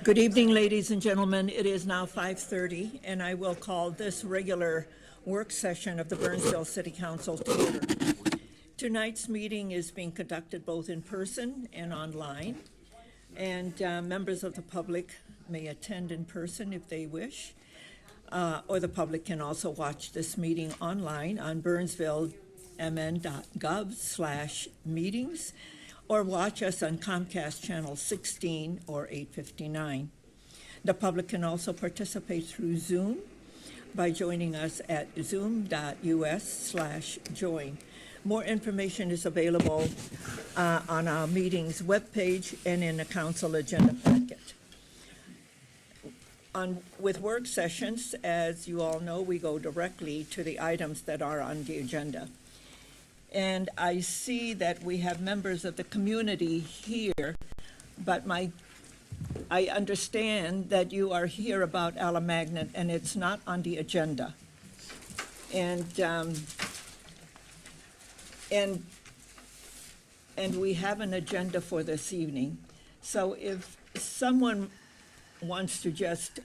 Good evening, ladies and gentlemen. It is now 5:30, and I will call this regular work session of the Burnsville City Council to order. Tonight's meeting is being conducted both in person and online, and members of the public may attend in person if they wish, or the public can also watch this meeting online on burnsvillemn.gov/meetings, or watch us on Comcast Channel 16 or 859. The public can also participate through Zoom by joining us at zoom.us/join. More information is available on our meeting's webpage and in the council agenda packet. With work sessions, as you all know, we go directly to the items that are on the agenda. And I see that we have members of the community here, but I understand that you are here about Alamagnet, and it's not on the agenda. And we have an agenda for this evening. So if someone wants to just,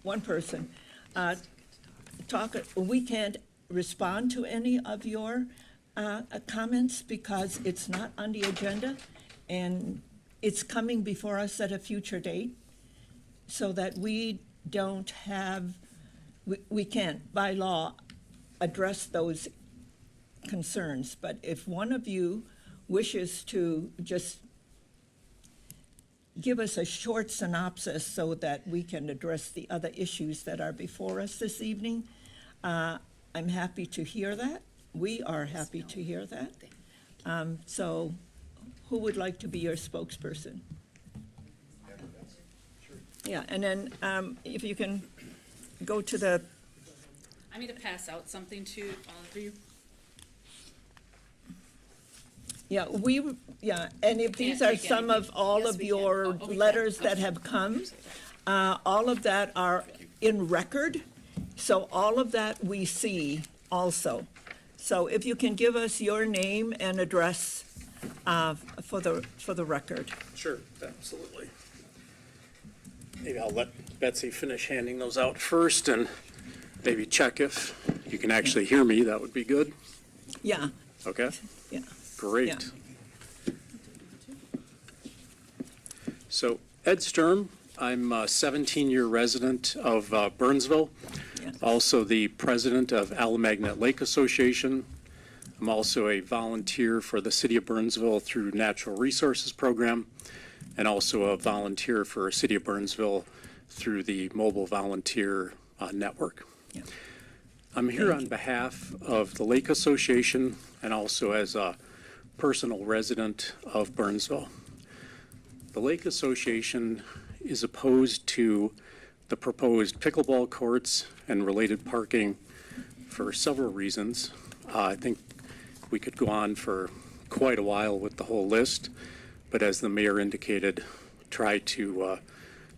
one person, talk, we can't respond to any of your comments because it's not on the agenda, and it's coming before us at a future date, so that we don't have, we can't, by law, address those concerns. But if one of you wishes to just give us a short synopsis so that we can address the other issues that are before us this evening, I'm happy to hear that. We are happy to hear that. So who would like to be your spokesperson? Yeah, and then if you can go to the... I need to pass out something to all of you. Yeah, and if these are some of all of your letters that have come, all of that are in record, so all of that we see also. So if you can give us your name and address for the record. Sure, absolutely. Maybe I'll let Betsy finish handing those out first, and maybe check if you can actually hear me. That would be good. Yeah. Okay. Yeah. Great. Yeah. So Ed Sturm, I'm a 17-year resident of Burnsville. Yeah. Also the president of Alamagnet Lake Association. I'm also a volunteer for the City of Burnsville through Natural Resources Program, and also a volunteer for City of Burnsville through the Mobile Volunteer Network. Yeah. I'm here on behalf of the Lake Association and also as a personal resident of Burnsville. The Lake Association is opposed to the proposed pickleball courts and related parking for several reasons. I think we could go on for quite a while with the whole list, but as the mayor indicated, try to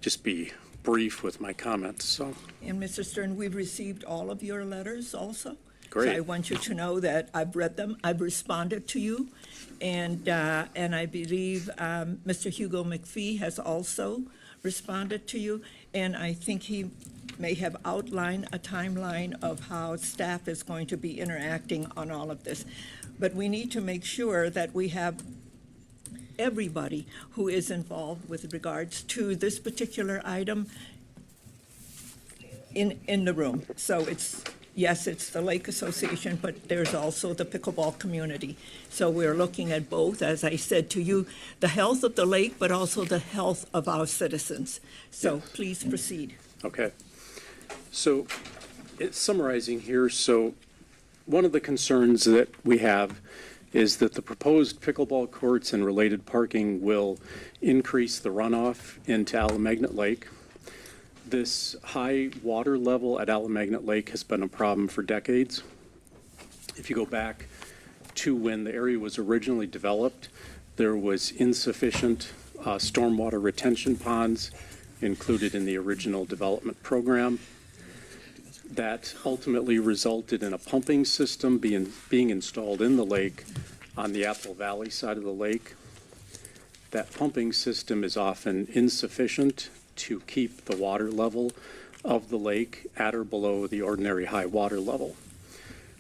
just be brief with my comments. So. And Mr. Stern, we've received all of your letters also. Great. So I want you to know that I've read them, I've responded to you, and I believe Mr. Hugo McPhee has also responded to you, and I think he may have outlined a timeline of how staff is going to be interacting on all of this. But we need to make sure that we have everybody who is involved with regards to this particular item in the room. So it's, yes, it's the Lake Association, but there's also the pickleball community. So we're looking at both, as I said to you, the health of the lake, but also the health of our citizens. So please proceed. Okay. So it's summarizing here. So one of the concerns that we have is that the proposed pickleball courts and related parking will increase the runoff into Alamagnet Lake. This high water level at Alamagnet Lake has been a problem for decades. If you go back to when the area was originally developed, there was insufficient stormwater retention ponds included in the original development program. That ultimately resulted in a pumping system being installed in the lake on the Apple Valley side of the lake. That pumping system is often insufficient to keep the water level of the lake at or below the ordinary high water level.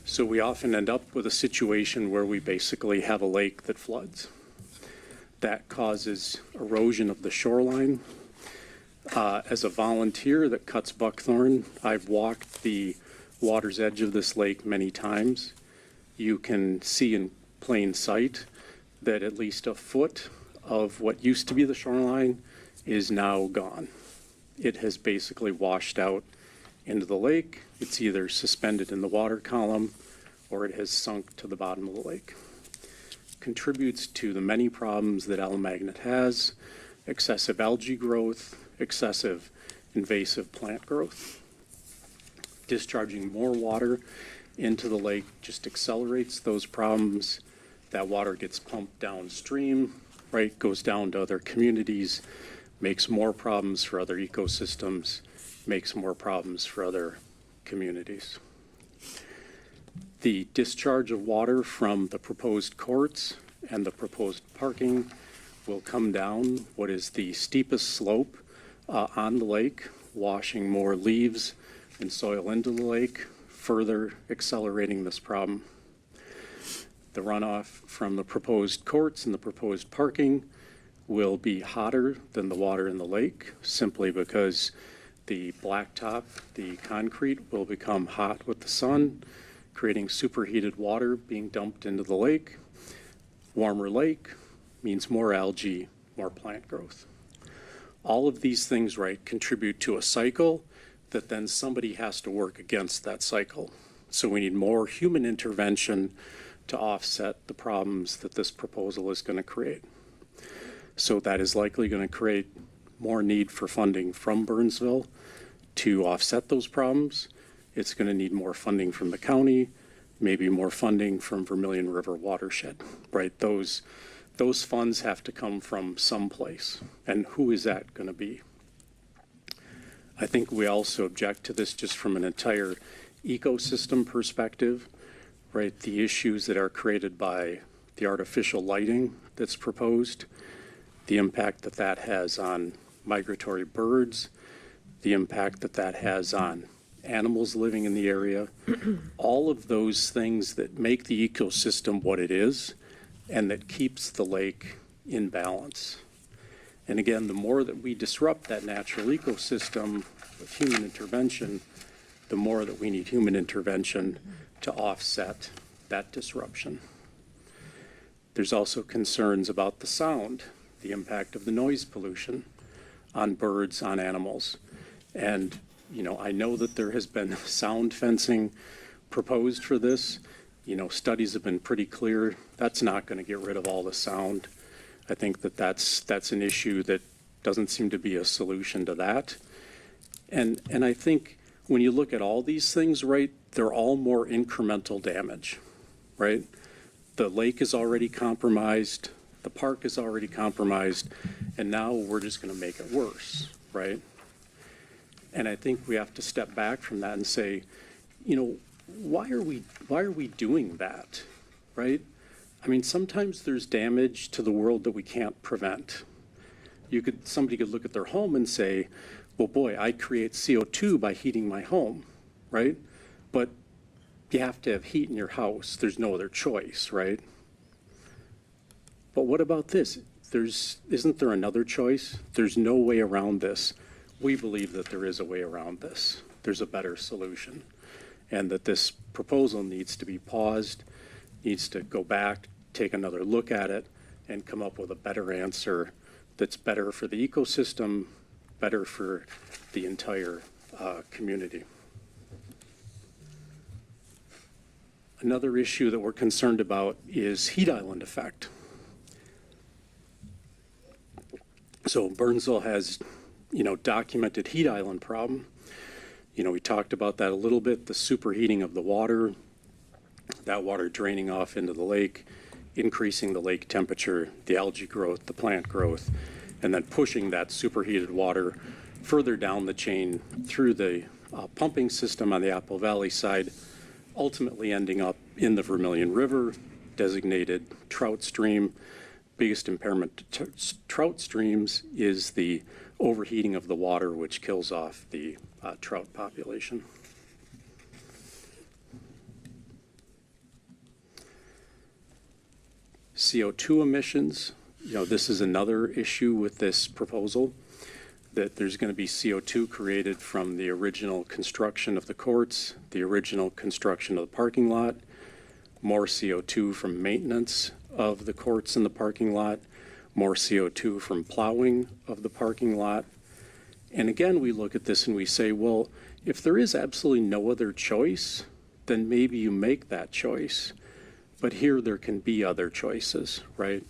So we often end up with a situation where we basically have a lake that floods. That causes erosion of the shoreline. As a volunteer that cuts buckthorn, I've walked the water's edge of this lake many times. You can see in plain sight that at least a foot of what used to be the shoreline is now gone. It has basically washed out into the lake. It's either suspended in the water column or it has sunk to the bottom of the lake. Contributes to the many problems that Alamagnet has: excessive algae growth, excessive invasive plant growth. Discharging more water into the lake just accelerates those problems. That water gets pumped downstream, right, goes down to other communities, makes more problems for other ecosystems, makes more problems for other communities. The discharge of water from the proposed courts and the proposed parking will come down what is the steepest slope on the lake, washing more leaves and soil into the lake, further accelerating this problem. The runoff from the proposed courts and the proposed parking will be hotter than the water in the lake, simply because the blacktop, the concrete, will become hot with the sun, creating superheated water being dumped into the lake. Warmer lake means more algae, more plant growth. All of these things, right, contribute to a cycle that then somebody has to work against that cycle. So we need more human intervention to offset the problems that this proposal is going to create. So that is likely going to create more need for funding from Burnsville to offset those problems. It's going to need more funding from the county, maybe more funding from Vermilion River watershed, right? Those funds have to come from someplace. And who is that going to be? I think we also object to this just from an entire ecosystem perspective, right? The issues that are created by the artificial lighting that's proposed, the impact that that has on migratory birds, the impact that that has on animals living in the area, all of those things that make the ecosystem what it is and that keeps the lake in balance. And again, the more that we disrupt that natural ecosystem with human intervention, the more that we need human intervention to offset that disruption. There's also concerns about the sound, the impact of the noise pollution on birds, on animals. And, you know, I know that there has been sound fencing proposed for this. You know, studies have been pretty clear. That's not going to get rid of all the sound. I think that that's an issue that doesn't seem to be a solution to that. And I think when you look at all these things, right, they're all more incremental damage, right? The lake is already compromised, the park is already compromised, and now we're just going to make it worse, right? And I think we have to step back from that and say, you know, why are we doing that, right? I mean, sometimes there's damage to the world that we can't prevent. Somebody could look at their home and say, well, boy, I create CO2 by heating my home, right? But you have to have heat in your house. There's no other choice, right? But what about this? Isn't there another choice? There's no way around this. We believe that there is a way around this. There's a better solution. And that this proposal needs to be paused, needs to go back, take another look at it, and come up with a better answer that's better for the ecosystem, better for the entire community. Another issue that we're concerned about is heat island effect. So Burnsville has, you know, documented heat island problem. You know, we talked about that a little bit, the superheating of the water, that water draining off into the lake, increasing the lake temperature, the algae growth, the plant growth, and then pushing that superheated water further down the chain through the pumping system on the Apple Valley side, ultimately ending up in the Vermilion River, designated trout stream. Biggest impairment to trout streams is the overheating of the water, which kills off the trout population. CO2 emissions, this is another issue with this proposal, that there's going to be CO2 created from the original construction of the courts, the original construction of the parking lot, more CO2 from maintenance of the courts and the parking lot, more CO2 from plowing of the parking lot. And again, we look at this and we say, well, if there is absolutely no other choice, then maybe you make that choice. But here there can be other choices, right?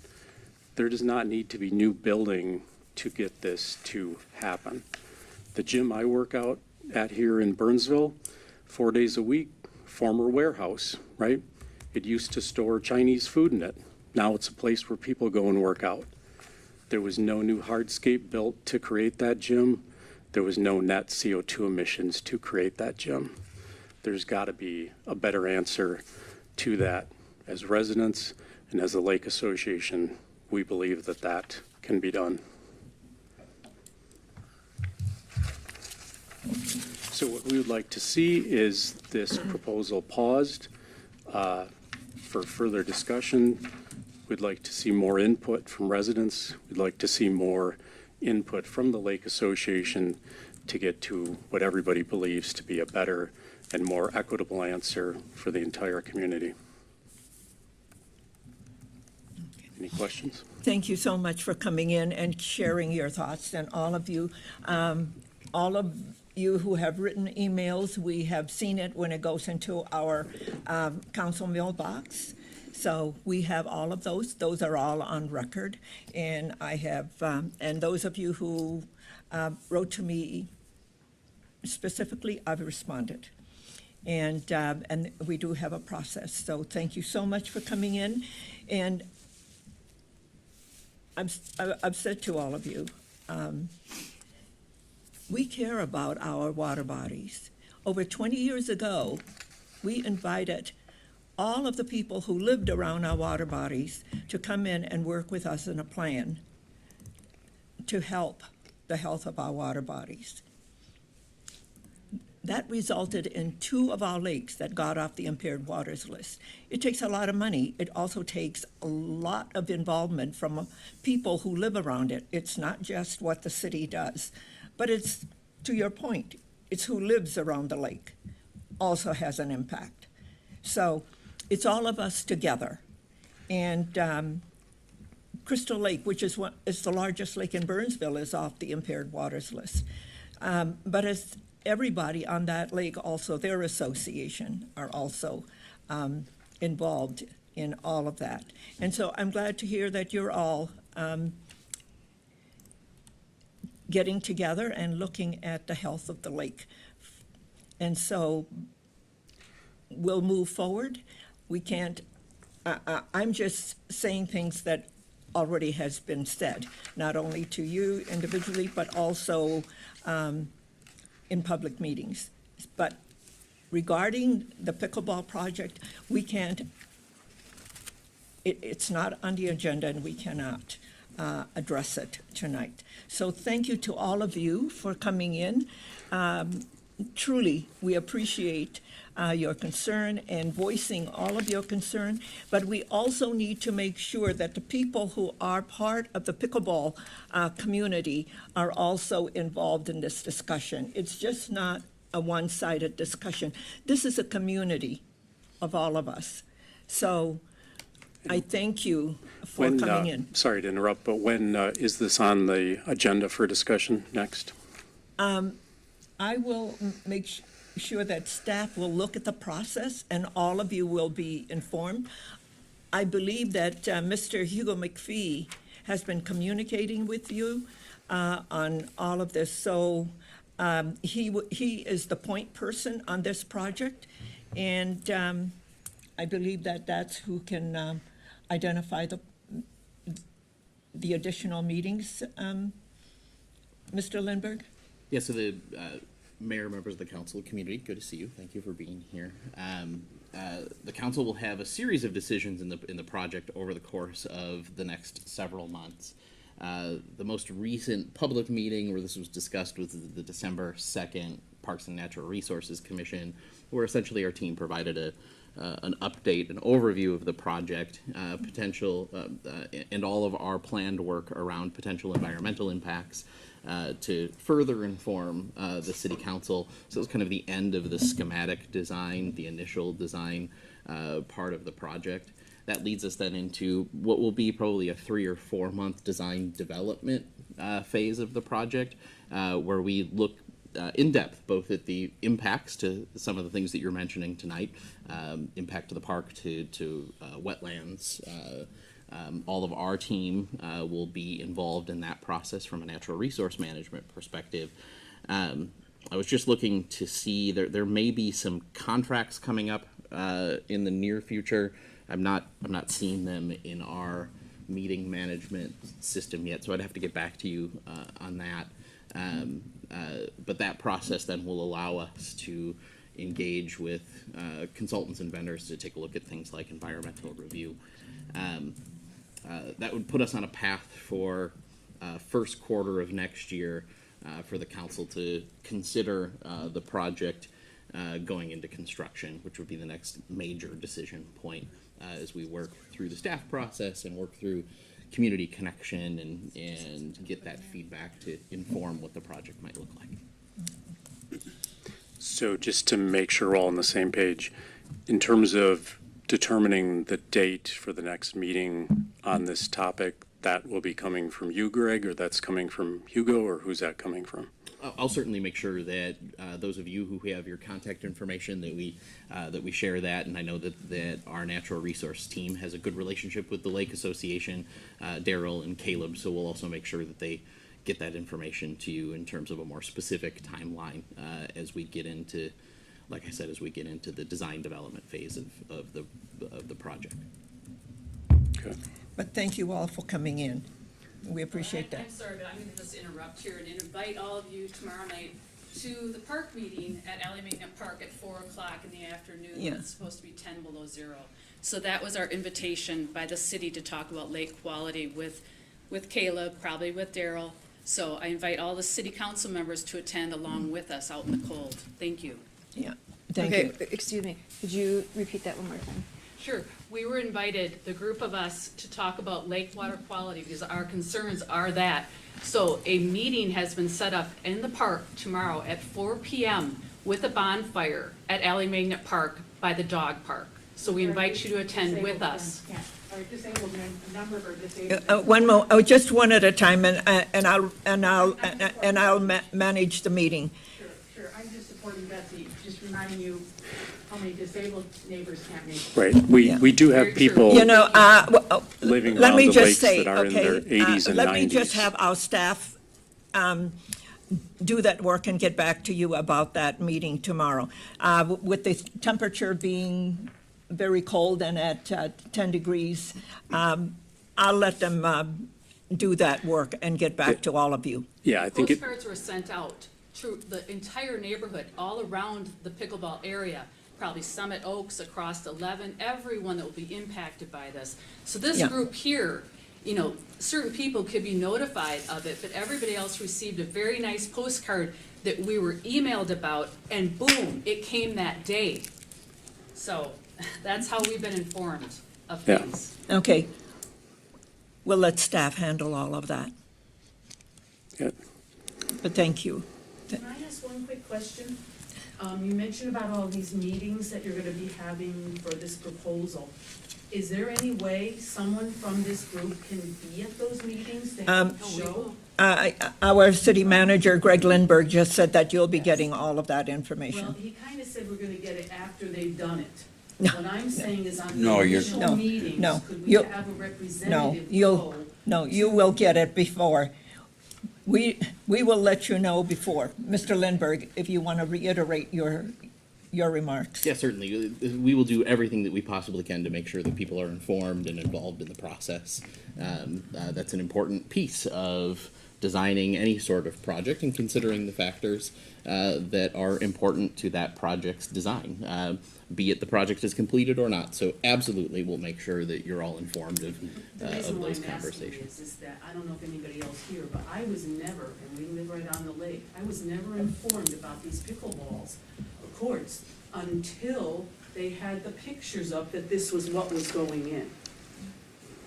There does not need to be new building to get this to happen. The gym I work out at here in Burnsville, 4 days a week, former warehouse, right? It used to store Chinese food in it. Now it's a place where people go and work out. There was no new hardscape built to create that gym. There was no net CO2 emissions to create that gym. There's got to be a better answer to that. As residents and as a lake association, we believe that that can be done. So what we would like to see is this proposal paused for further discussion. We'd like to see more input from residents. We'd like to see more input from the Lake Association to get to what everybody believes to be a better and more equitable answer for the entire community. Any questions? Thank you so much for coming in and sharing your thoughts, and all of you who have written emails, we have seen it when it goes into our council mailbox. So we have all of those. Those are all on record, and I have, and those of you who wrote to me specifically, I've responded. And we do have a process. So thank you so much for coming in. And I've said to all of you, we care about our water bodies. Over 20 years ago, we invited all of the people who lived around our water bodies to come in and work with us in a plan to help the health of our water bodies. That resulted in 2 of our lakes that got off the impaired waters list. It takes a lot of money. It also takes a lot of involvement from people who live around it. It's not just what the city does, but it's, to your point, it's who lives around the lake also has an impact. So it's all of us together. And Crystal Lake, which is the largest lake in Burnsville, is off the impaired waters list. But as everybody on that lake, also their association, are also involved in all of that. And so I'm glad to hear that you're all getting together and looking at the health of the lake. And so we'll move forward. We can't, I'm just saying things that already has been said, not only to you individually, but also in public meetings. But regarding the pickleball project, we can't, it's not on the agenda, and we cannot address it tonight. So thank you to all of you for coming in. Truly, we appreciate your concern and voicing all of your concern, but we also need to make sure that the people who are part of the pickleball community are also involved in this discussion. It's just not a one-sided discussion. This is a community of all of us. So I thank you for coming in. Sorry to interrupt, but when is this on the agenda for discussion next? I will make sure that staff will look at the process and all of you will be informed. I believe that Mr. Hugo McPhee has been communicating with you on all of this. So he is the point person on this project, and I believe that that's who can identify the additional meetings. Mr. Lindberg? Yeah, so the mayor, members of the council, community, good to see you. Thank you for being here. The council will have a series of decisions in the project over the course of the next several months. The most recent public meeting where this was discussed was the December 2nd Parks and Natural Resources Commission, where essentially our team provided an update, an overview of the project, potential, and all of our planned work around potential environmental impacts to further inform the city council. So it was kind of the end of the schematic design, the initial design part of the project. That leads us then into what will be probably a 3 or 4 month design development phase of the project, where we look in depth both at the impacts to some of the things that you're mentioning tonight, impact to the park, to wetlands. All of our team will be involved in that process from a natural resource management perspective. I was just looking to see, there may be some contracts coming up in the near future. I'm not seeing them in our meeting management system yet, so I'd have to get back to you on that. But that process then will allow us to engage with consultants and vendors to take a look at things like environmental review. That would put us on a path for first quarter of next year for the council to consider the project going into construction, which would be the next major decision point as we work through the staff process and work through community connection and get that feedback to inform what the project might look like. So just to make sure we're all on the same page, in terms of determining the date for the next meeting on this topic, that will be coming from you, Greg, or that's coming from Hugo, or who's that coming from? I'll certainly make sure that those of you who have your contact information, that we share that, and I know that our natural resource team has a good relationship with the Lake Association, Daryl and Caleb, so we'll also make sure that they get that information to you in terms of a more specific timeline as we get into, like I said, as we get into the design development phase of the project. Okay. But thank you all for coming in. We appreciate that. I'm sorry, but I'm going to just interrupt here and invite all of you tomorrow night to the park meeting at Eligibility Park at 4 o'clock in the afternoon. Yeah. It's supposed to be 10 below zero. So that was our invitation by the city to talk about lake quality with Caleb, probably with Daryl. So I invite all the city council members to attend along with us out in the cold. Thank you. Yeah, thank Okay, you. excuse me, could you repeat that one more time? Sure. We were invited, the group of us, to talk about lake water quality because our concerns are that. So a meeting has been set up in the park tomorrow at 4 p.m. with a bonfire at Alley Magnet Park by the dog park. So we invite you to attend with us. Disabled number or disabled. One more, just one at a time, and I'll manage the meeting. Sure, I'm just supporting Betsy, just reminding you how many disabled neighbors can't make it. Right, Yeah. we do have Very true. people You know, living let around me the just lakes say, that are in their okay, 80s and 90s. let me just have our staff do that work and get back to you about that meeting tomorrow. With the temperature being very cold and at 10 degrees, I'll let them do that work and get back to all of you. Yeah, I think it, Postcards were sent out to the entire neighborhood, all around the pickleball area, probably Summit Oaks, across 11, everyone that will be impacted by this. So this Yeah. group here, you know, certain people could be notified of it, but everybody else received a very nice postcard that we were emailed about, and boom, it came that day. So that's how we've been informed of Yeah. things. Okay. We'll let staff handle all of that, yeah, but thank you. Can I ask one quick question? You mentioned about all these meetings that you're gonna be having for this proposal. Is there any way someone from this group can be at those meetings to help show? Our city manager, Greg Lindberg, just said that you'll be getting all of that information. Well, he kinda said we're gonna get it after they've done it. No. What I'm saying is on No, the you're- initial No, meetings, no, could we you- have a No, representative you'll, go? no, you will get it before. We will let you know before. Mr. Lindberg, if you want to reiterate your remarks. Yeah, certainly. We will do everything that we possibly can to make sure that people are informed and involved in the process. That's an important piece of designing any sort of project and considering the factors that are important to that project's design, be it the project is completed or not. So absolutely, we'll make sure that you're all informed of The reason why those I'm asking conversations. is that, I don't know if anybody else here, but I was never, and we live right on the lake, I was never informed about these pickleballs, courts, until they had the pictures up that this was what was going in.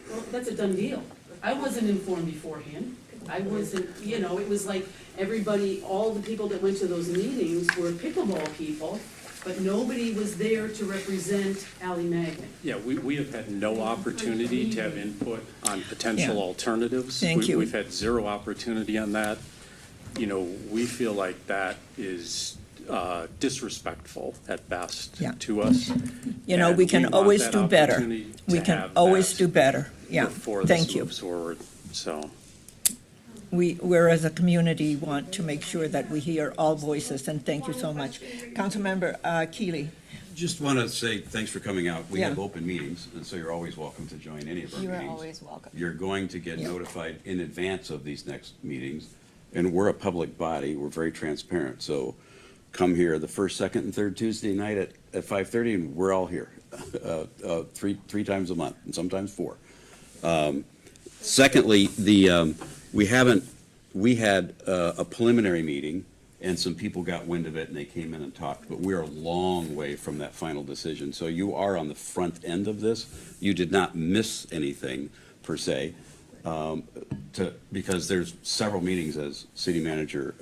Well, that's a done deal. I wasn't informed beforehand. I wasn't, you know, it was like everybody, all the people that went to those meetings were pickleball people, but nobody was there to represent Ally Magnet. Yeah, we have had no opportunity to have input on potential Yeah. alternatives. Thank you. We've had zero opportunity on that. You know, we feel like that is disrespectful at best Yeah. to us. You know, And we can want always that do better. opportunity We to can have always that do better, yeah, before this thank you. moves forward, so. We're as a community want to make sure that we hear all voices, and thank you so much. Councilmember Keeley. Just want to say thanks for coming out. We Yeah. have open meetings, and so you're always welcome to join any of our You meetings. are always welcome. You're going to get Yeah. notified in advance of these next meetings, and we're a public body. We're very transparent, so come here the first, second, and third Tuesday night at 5:30, and we're all here, three times a month, and sometimes four. Secondly, we had a preliminary meeting, and some people got wind of it, and they came in and talked, but we're a long way from that final decision. So you are on the front end of this. You did not miss anything, per se, because there's several meetings, as City Manager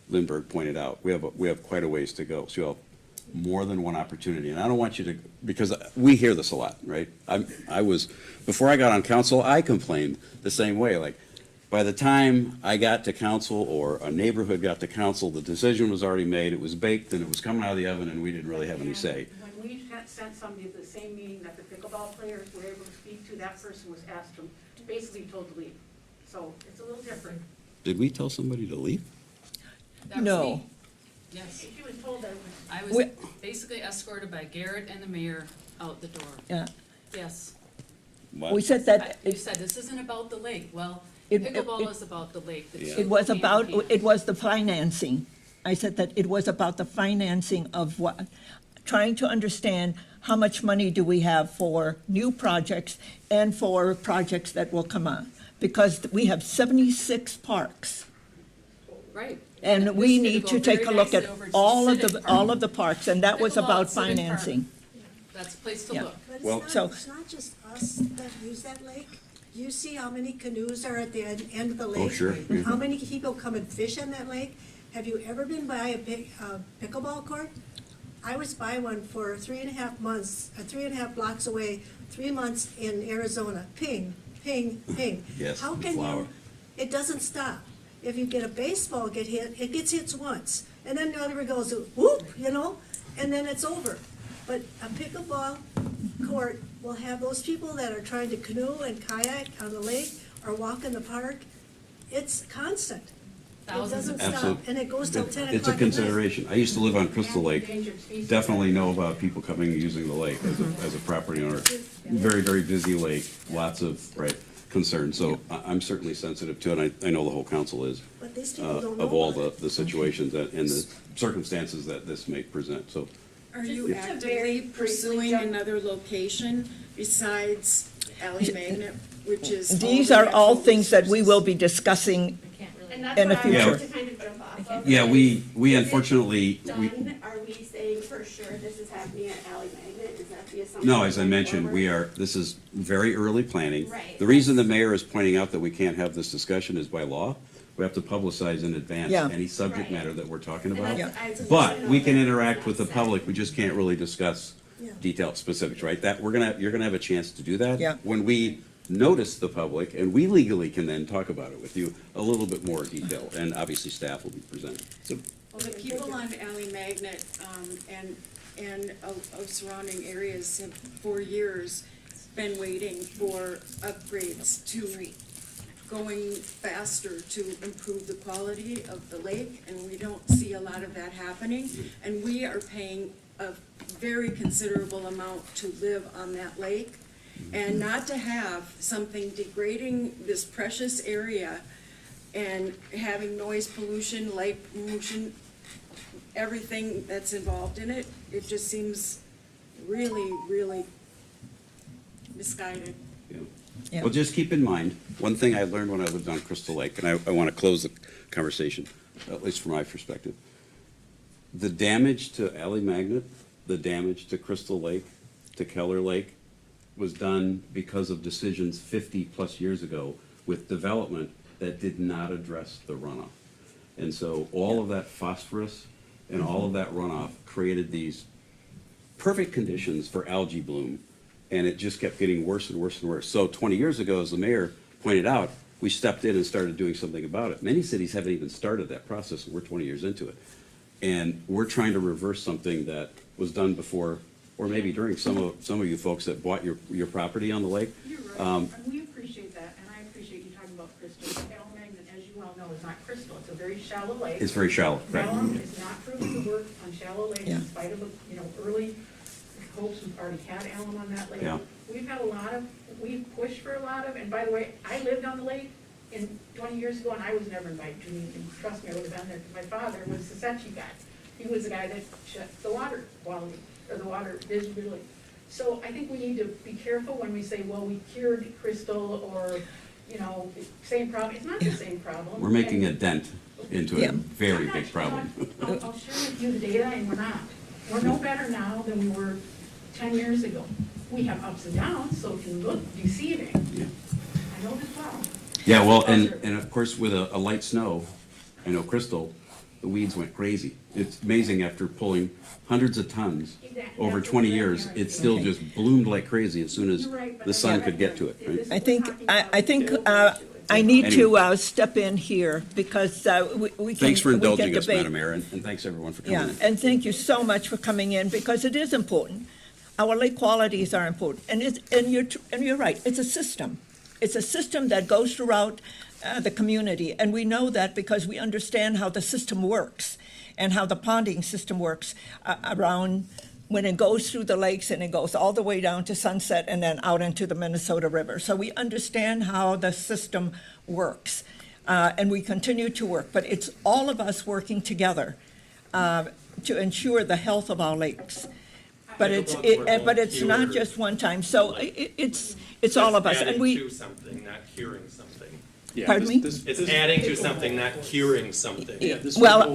Lindbergh pointed out. We have quite a ways to go, so you'll have more than one opportunity. And I don't want you to, because we hear this a lot, right? Before I got on council, I complained the same way, like, by the time I got to council or a neighborhood got to council, the decision was already made, it was baked, and it was coming out of the oven, and we didn't really have any say. When we sent somebody to the same meeting that the pickleball players were able to speak to, that person was asked to, basically told to leave. So it's a little different. Did we tell somebody to leave? That was No. me. Yes, She was told that, I We- was basically escorted by Garrett and the mayor out the door. Yeah. Yes. What? We said that You said this isn't about the lake. Well, It- pickleball it- is about the lake. The Yeah. two it was go hand in about, hand. it was the financing. I said that it was about the financing of what, trying to understand how much money do we have for new projects and for projects that will come on. Because we have 76 parks. Right. And this we could need go to take a very look at nicely over to all of Civic the, Park. all of the parks, and that was Pickleball about at Civic Park. financing. That's a place to Yeah. look. But Well- it's So- not, it's not just us that use that lake. You see how many canoes are at the end of the lake? Oh, sure. Yeah. How many people come and fish in that lake? Have you ever been by a pickleball court? I was by one for 3.5 months, 3.5 blocks away, 3 months in Arizona. Ping, ping, ping. Yes, How can flower. you, it doesn't stop. If you get a baseball get hit, it gets hit once, and then the other goes whoop, you know, and then it's over. But a pickleball court will have those people that are trying to canoe and kayak on the lake or walk in the park. It's constant. It Thousands doesn't of stop, Absolutely. and it goes till 10 o'clock It's a at night. consideration. I used to live on Crystal Lake. endangered species. Definitely know about people coming and using the lake as a property owner. Very, very busy lake, lots of, right, concerns. So I'm certainly sensitive to it, and I know the whole council is, But these people don't know of all about the situations and the circumstances that this may present, so. Are you Just to very actively briefly pursuing jump- another location besides Ally Magnet, which is? These the are all natural things that we resources? will be discussing. And that's In the what I wanted future. to kind of jump off of. Yeah, we Is it unfortunately, Done, are we saying for sure this is happening at Ally Magnet? Is that the assumption? no, as I going mentioned, forward? this is very early planning. Right. The reason the mayor is pointing out that we can't have this discussion is by law. We have to publicize in advance Yeah. any subject Right. matter that we're talking And about. that's- I just But wanna know we can that interact it's with the not public, set. we just can't really discuss Yeah. detailed specifics, right? That, you're gonna have a chance to do that. Yeah. When we notice the public, and we legally can then talk about it with you a little bit more detail, and obviously staff will be presenting. So, Well, the people on Ally Magnet, and of surrounding areas have for years been waiting for upgrades to going faster to improve the quality of the lake, and we don't see a lot of that happening. And we are paying a very considerable amount to live on that lake. And not to have something degrading this precious area and having noise pollution, light pollution, everything that's involved in it, it just seems really, really misguided. Yeah. Well, just keep in mind, one thing I learned when I lived on Crystal Lake, and I want to close the conversation, at least from my perspective. The damage to Alley Magnet, the damage to Crystal Lake, to Keller Lake, was done because of decisions 50-plus years ago with development that did not address the runoff. And so all of that phosphorus and all of that runoff created these perfect conditions for algae bloom, and it just kept getting worse and worse and worse. So 20 years ago, as the mayor pointed out, we stepped in and started doing something about it. Many cities haven't even started that process, and we're 20 years into it. And we're trying to reverse something that was done before, or maybe during some of you folks that bought your property on the lake. You're right, and we appreciate that, and I appreciate you talking about crystal. Alum Magnet, as you well know, is not crystal, it's a very shallow lake. It's very shallow, right? Alum is not proven to work on shallow lakes Yeah. in spite of, early hopes. We've already had alum on that lake. Yeah. We've had we've pushed for a lot of, and by the way, I lived on the lake 20 years ago, and I was never invited to an evening. Trust me, I would have been there, because my father was the Sechi guy. He was the guy that checked the water quality, or the water visibility. So I think we need to be careful when we say, well, we cured crystal, or, same problem. It's not the same problem. We're making a dent into a Yeah. very big problem. I'll share with you the data, and we're not. We're no better now than we were 10 years ago. We have ups and downs, so it can look deceiving. Yeah. I know this well. Yeah, well, and of course, with a light snow, I know Crystal, the weeds went crazy. It's amazing, after pulling hundreds of tons over 20 years, it still just bloomed like crazy as soon as You're right, but the sun could get to it, right? I think, I need to step in here, because we can. Thanks for we can indulging us, debate. Madam Mayor, and thanks everyone for coming Yeah, in. and thank you so much for coming in, because it is important. Our lake qualities are important, and you're right, it's a system. It's a system that goes throughout the community, and we know that because we understand how the system works and how the ponding system works around when it goes through the lakes, and it goes all the way down to Sunset and then out into the Minnesota River. So we understand how the system works, and we continue to work. But it's all of us working together to ensure the health of our lakes. But it's not just one time. So it's all of us, and Adding we. to something, not curing something. Yeah, Pardon me? It's adding to something, not curing something. Well,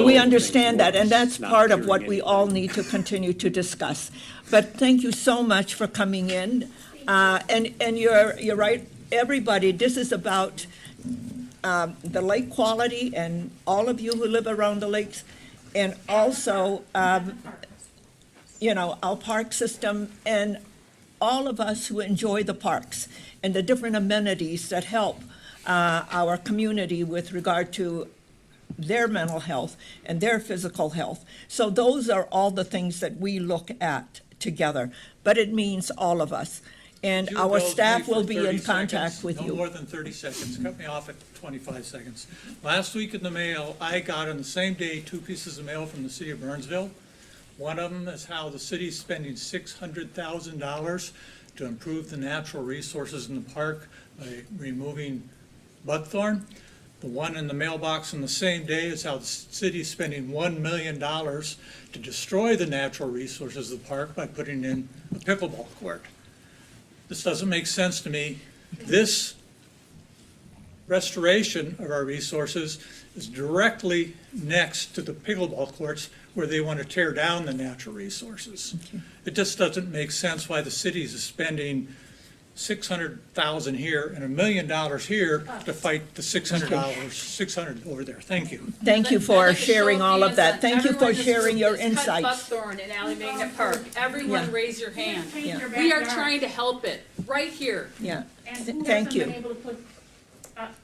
we So- understand that, and that's Not part of curing what we all need to continue to discuss. But thank you so much for coming in, and you're right, everybody, this is about the lake quality, and all of you who live around the lakes, and also, our park system, and all of us who enjoy the parks, and the different amenities that help our community with regard to their mental health and their physical health. So those are all the things that we look at together, but it means all of us. And You our indulge staff me will for be 30 in contact seconds, with No you. more than 30 seconds. Cut me off at 25 seconds. Last week in the mail, I got on the same day 2 pieces of mail from the city of Burnsville. One of them is how the city's spending $600,000 to improve the natural resources in the park by removing buckthorn. The one in the mailbox on the same day is how the city's spending $1 million to destroy the natural resources of the park by putting in a pickleball court. This doesn't make sense to me. This restoration of our resources is directly next to the pickleball courts where they want to tear down the natural resources. It just doesn't make sense why the city is spending $600,000 here and $1 million here to fight the $600 over there. Thank you. Thank you I'd for like to sharing show all of that. hands Thank you for everyone in this sharing group your that's cut insights. buckthorn in Alley Magnet Park. Everyone Yeah. raise your hand. Paint your We are backyard. trying to help it, right here. Yeah, And who thank hasn't you. been able to put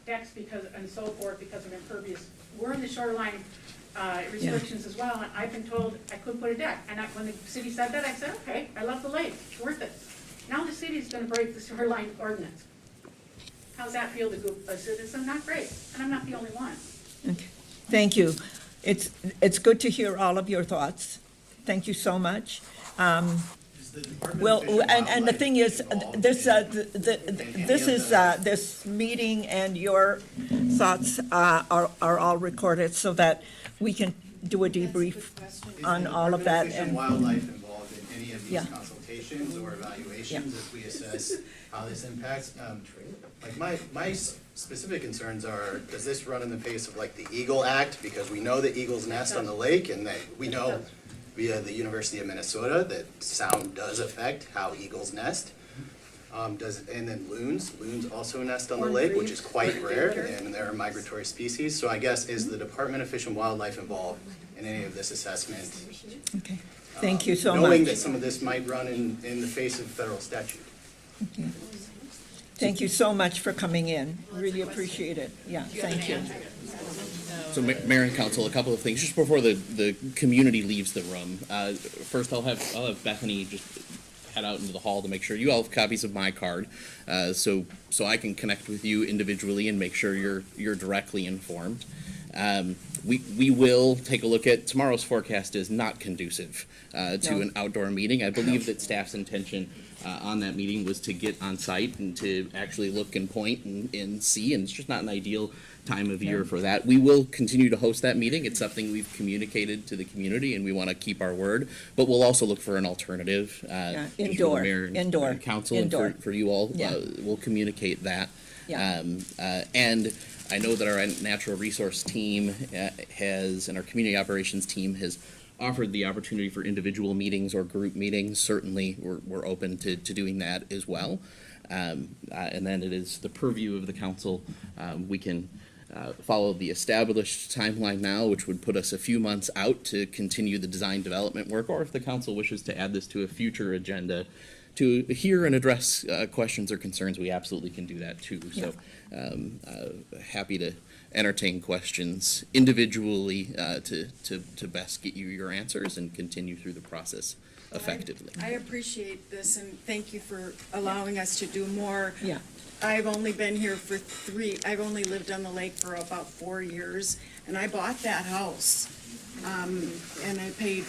decks and so forth because of impervious? We're in the shoreline restrictions as well, and I've been told I couldn't put a deck. And when the city said that, I said, okay, I love the lake, it's worth it. Now the city's gonna break the shoreline ordinance. How's that feel to a citizen? Not great, and I'm not the only one. Okay. Thank you. It's good to hear all of your thoughts. Thank you so much. Just Well, and the thing is, this meeting and your thoughts are all recorded so that we can do a debrief on all of that. Fish and And wildlife involved in any of these Yeah. consultations or evaluations as we assess how this impacts. Like my specific concerns are, does this run in the face of like the Eagle Act? Because we know that eagles nest on the lake, and that we know via the University of Minnesota that sound does affect how eagles nest. And then loons also nest on the lake, which is quite rare, and they're a migratory species. So I guess, is the Department of Fish and Wildlife involved in any of this assessment? Okay, thank you so much. Knowing that some of this might run in the face of federal statute. Thank you so much for coming in. Really appreciate it. Yeah, thank you. So, Mayor and Council, a couple of things just before the community leaves the room. First, I'll have Bethany just head out into the hall to make sure you all have copies of my card, so I can connect with you individually and make sure you're directly informed. We will take a look at tomorrow's forecast is not conducive to an outdoor meeting. I believe that staff's intention on that meeting was to get on site and to actually look and point and see, and it's just not an ideal time of year for that. We will continue to host that meeting. It's something we've communicated to the community, and we want to keep our word, but we'll also look for an alternative. Indoor, for the mayor and indoor, council, indoor. and for you all. Yeah. We'll communicate that. Yeah. And I know that our natural resource team and our community operations team has offered the opportunity for individual meetings or group meetings. Certainly, we're open to doing that as well. And then it is the purview of the council. We can follow the established timeline now, which would put us a few months out to continue the design development work, or if the council wishes to add this to a future agenda to hear and address questions or concerns, we absolutely can do that too. So happy to entertain questions individually to best get you your answers and continue through the process effectively. I appreciate this, and thank you for allowing us to do more. Yeah. I've only been here for I've only lived on the lake for about 4 years, and I bought that house. And I paid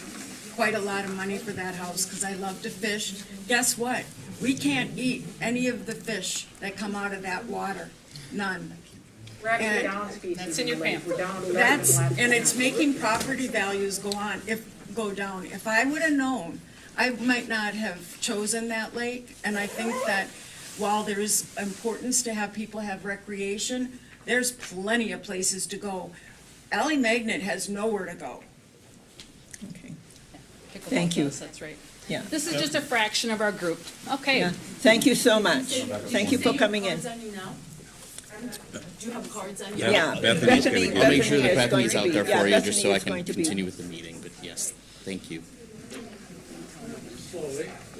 quite a lot of money for that house because I love to fish. Guess what? We can't eat any of the fish that come out of that water. None. We're actually And down species. that's in your pamphlet. We're down to And it's making property values go down. If I would have known, I might not have chosen that lake, and I think that while there's importance to have people have recreation, there's plenty of places to go. Alley Magnet has nowhere to go. Okay. Pickleball Thank you. does, that's right. Yeah. This is just a fraction of our group. Okay. Yeah. Thank you so much. Thank you for coming in. Do you have cards on you? Yeah. Bethany's gonna Bethany- give I'll make sure that Bethany is Bethany's out there going to for be- you, yeah, just so I Bethany is can going to be- continue with the meeting, but yes, thank you.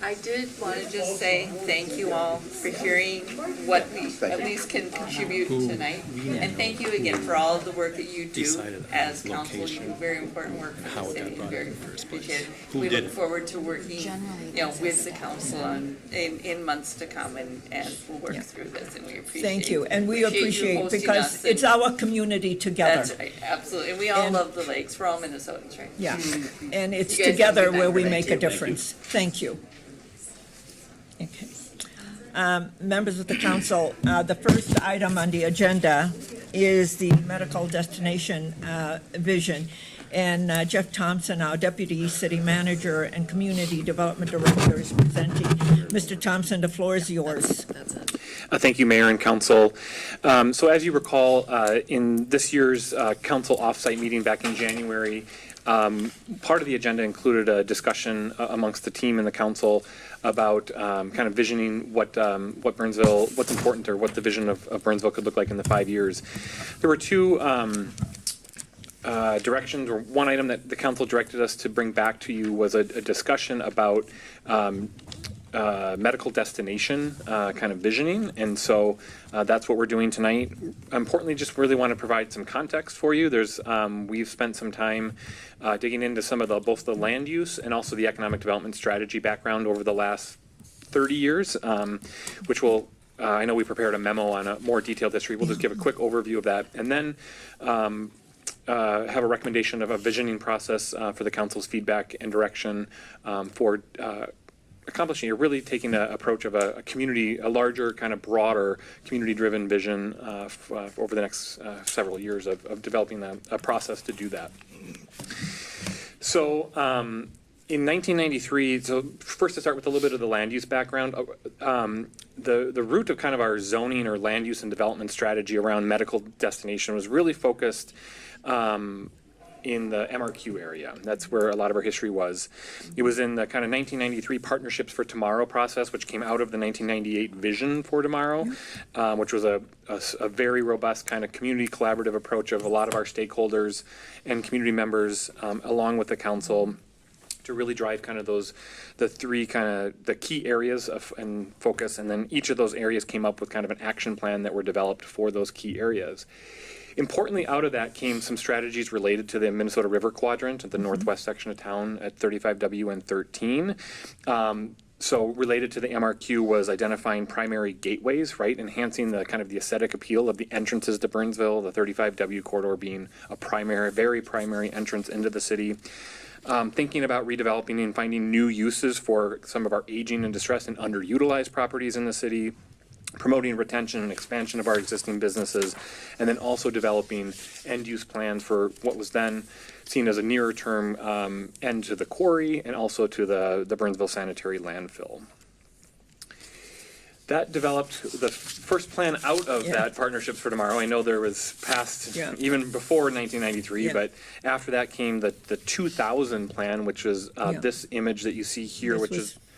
I did want to just say thank you all for hearing what we at least can contribute tonight. And thank you again for all of the work that you do as council. You do very important work for the city. Very appreciated. We look forward to working, with the council in months to come, and we'll work through this, and we appreciate. Thank you, and we you appreciate, hosting because us, it's and our community together. That's right, absolutely. And we all And- love the lakes. We're all Minnesotans, right? Yeah, and it's You guys have a together good night where we tonight, make a too. difference. Thank you. Okay. Members of the council, the first item on the agenda is the medical destination vision. And Jeff Thompson, our Deputy City Manager and Community Development Director, is presenting. Mr. Thompson, the floor is yours. Thank you, Mayor and Council. So as you recall, in this year's council offsite meeting back in January, part of the agenda included a discussion amongst the team and the council about kind of visioning what Burnsville, what's important, or what the vision of Burnsville could look like in the 5 years. There were two directions, or one item that the council directed us to bring back to you was a discussion about medical destination kind of visioning, and so that's what we're doing tonight. Importantly, just really want to provide some context for you. There's we've spent some time digging into some of both the land use and also the economic development strategy background over the last 30 years, which will I know we prepared a memo on a more detailed history. We'll just give a quick overview of that, and then have a recommendation of a visioning process for the council's feedback and direction for accomplishing, you're really taking an approach of a community, a larger, kind of broader, community-driven vision over the next several years of developing a process to do that. So in 1993, so first to start with a little bit of the land use background, the root of kind of our zoning or land use and development strategy around medical destination was really focused in the MRQ area. That's where a lot of our history was. It was in the kind of 1993 Partnerships for Tomorrow process, which came out of the 1998 Vision for Tomorrow, which was a very robust kind of community collaborative approach of a lot of our stakeholders and community members, along with the council, to really drive kind of the three kind of the key areas and focus, and then each of those areas came up with kind of an action plan that were developed for those key areas. Importantly, out of that came some strategies related to the Minnesota River Quadrant at the northwest section of town at 35W and 13. So related to the MRQ was identifying primary gateways, right? Enhancing the kind of the aesthetic appeal of the entrances to Burnsville, the 35W corridor being a very primary entrance into the city. Thinking about redeveloping and finding new uses for some of our aging and distressed and underutilized properties in the city, promoting retention and expansion of our existing businesses, and then also developing end-use plans for what was then seen as a nearer-term end to the quarry and also to the Burnsville sanitary landfill. That developed the first plan out of that Partnerships for Tomorrow. I know there was past even before 1993, but after that came the 2000 plan, which was this image that you see here,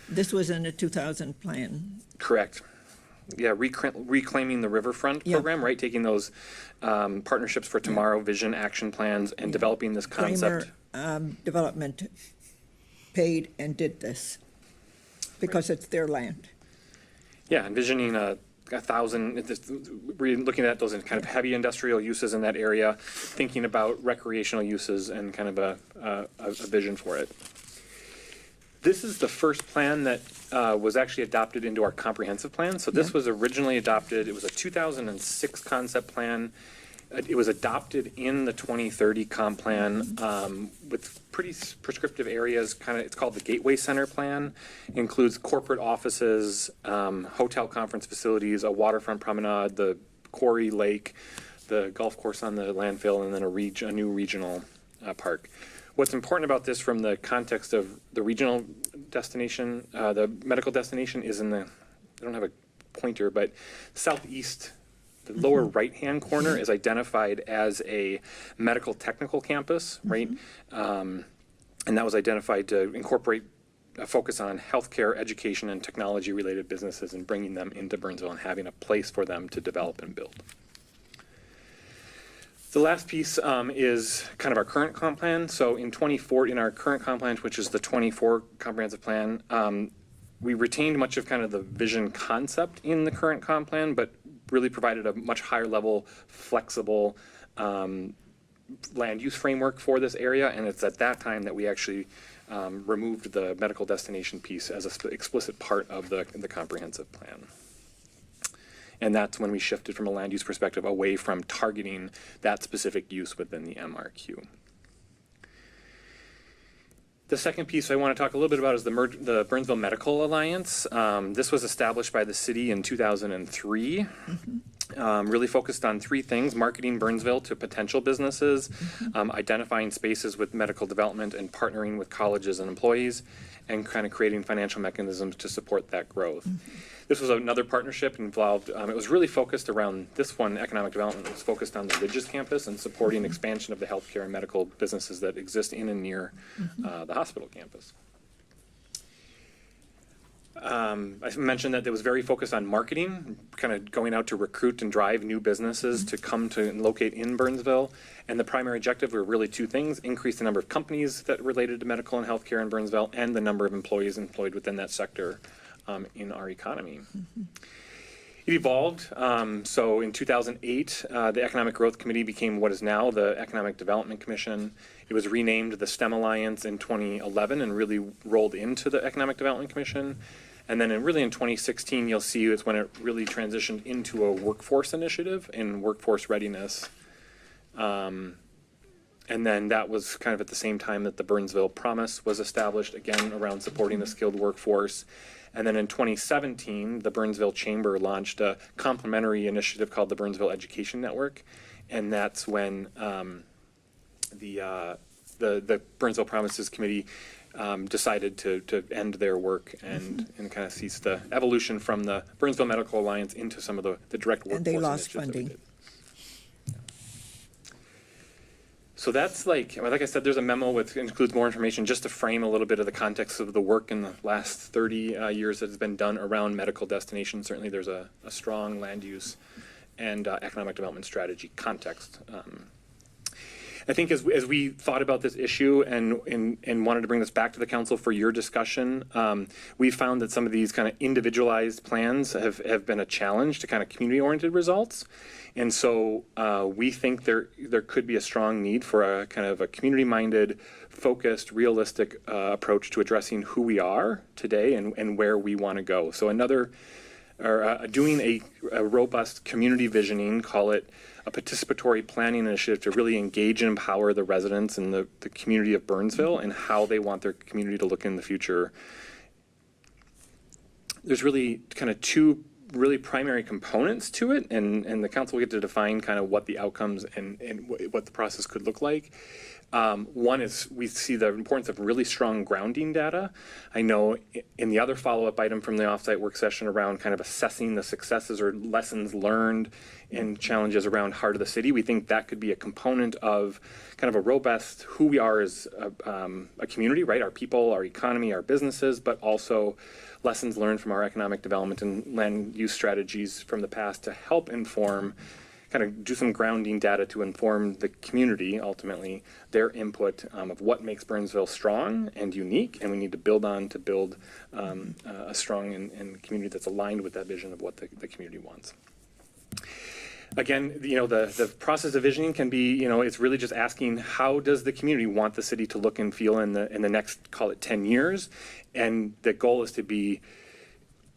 This was in the 2000 plan. Correct. Yeah, reclaiming the riverfront program, right? Taking those Partnerships for Tomorrow vision action plans and developing this concept. Kramer Development paid and did this because it's their land. Yeah, envisioning a 1,000, looking at those kind of heavy industrial uses in that area, thinking about recreational uses and kind of a vision for it. This is the first plan that was actually adopted into our comprehensive plan. So this was originally adopted, it was a 2006 concept plan. It was adopted in the 2030 comp plan with pretty prescriptive areas. It's called the Gateway Center Plan. Includes corporate offices, hotel conference facilities, a waterfront promenade, the quarry lake, the golf course on the landfill, and then a new regional park. What's important about this from the context of the regional destination, the medical destination is in the, I don't have a pointer, but southeast, the lower right-hand corner is identified as a medical technical campus, right? And that was identified to incorporate a focus on healthcare, education, and technology-related businesses and bringing them into Burnsville and having a place for them to develop and build. The last piece is kind of our current comp plan. So in our current comp plan, which is the 24 comprehensive plan, we retained much of kind of the vision concept in the current comp plan, but really provided a much higher level, flexible land use framework for this area. And it's at that time that we actually removed the medical destination piece as an explicit part of the comprehensive plan. And that's when we shifted from a land use perspective away from targeting that specific use within the MRQ. The second piece I want to talk a little bit about is the Burnsville Medical Alliance. This was established by the city in 2003. Really focused on three things: marketing Burnsville to potential businesses, identifying spaces with medical development, and partnering with colleges and employees, and kind of creating financial mechanisms to support that growth. This was another partnership involved. It was really focused around this one. Economic development was focused on the Ridges campus and supporting expansion of the healthcare and medical businesses that exist in and near the hospital campus. I mentioned that it was very focused on marketing, kind of going out to recruit and drive new businesses to come to and locate in Burnsville. And the primary objective were really two things: increase the number of companies that related to medical and healthcare in Burnsville, and the number of employees employed within that sector in our economy. It evolved. So in 2008, the Economic Growth Committee became what is now the Economic Development Commission. It was renamed the STEM Alliance in 2011 and really rolled into the Economic Development Commission. And then in 2016, you'll see it's when it really transitioned into a workforce initiative and workforce readiness. And then that was kind of at the same time that the Burnsville Promise was established, again, around supporting the skilled workforce. And then in 2017, the Burnsville Chamber launched a complementary initiative called the Burnsville Education Network. And that's when the Burnsville Promises Committee decided to end their work and kind of cease the evolution from the Burnsville Medical Alliance into some of the direct workforce And they lost initiatives that we funding. did. So that's like I said, there's a memo which includes more information just to frame a little bit of the context of the work in the last 30 years that has been done around medical destinations. Certainly there's a strong land use and economic development strategy context. I think as we thought about this issue and wanted to bring this back to the council for your discussion, we found that some of these kind of individualized plans have been a challenge to kind of community-oriented results. And so we think there could be a strong need for a kind of a community-minded, focused, realistic approach to addressing who we are today and where we want to go. So doing a robust community visioning, call it a participatory planning initiative to really engage and empower the residents and the community of Burnsville and how they want their community to look in the future. There's really kind of two really primary components to it, and the council will get to define kind of what the outcomes and what the process could look like. One is we see the importance of really strong grounding data. I know in the other follow-up item from the offsite work session around kind of assessing the successes or lessons learned and challenges around heart of the city, we think that could be a component of kind of a robust who we are as a community, right? Our people, our economy, our businesses, but also lessons learned from our economic development and land use strategies from the past to help inform, kind of do some grounding data to inform the community, ultimately, their input of what makes Burnsville strong and unique, and we need to build on to build a strong and community that's aligned with that vision of what the community wants. Again, the process of visioning can be, it's really just asking how does the community want the city to look and feel in the next, call it 10 years, and the goal is to be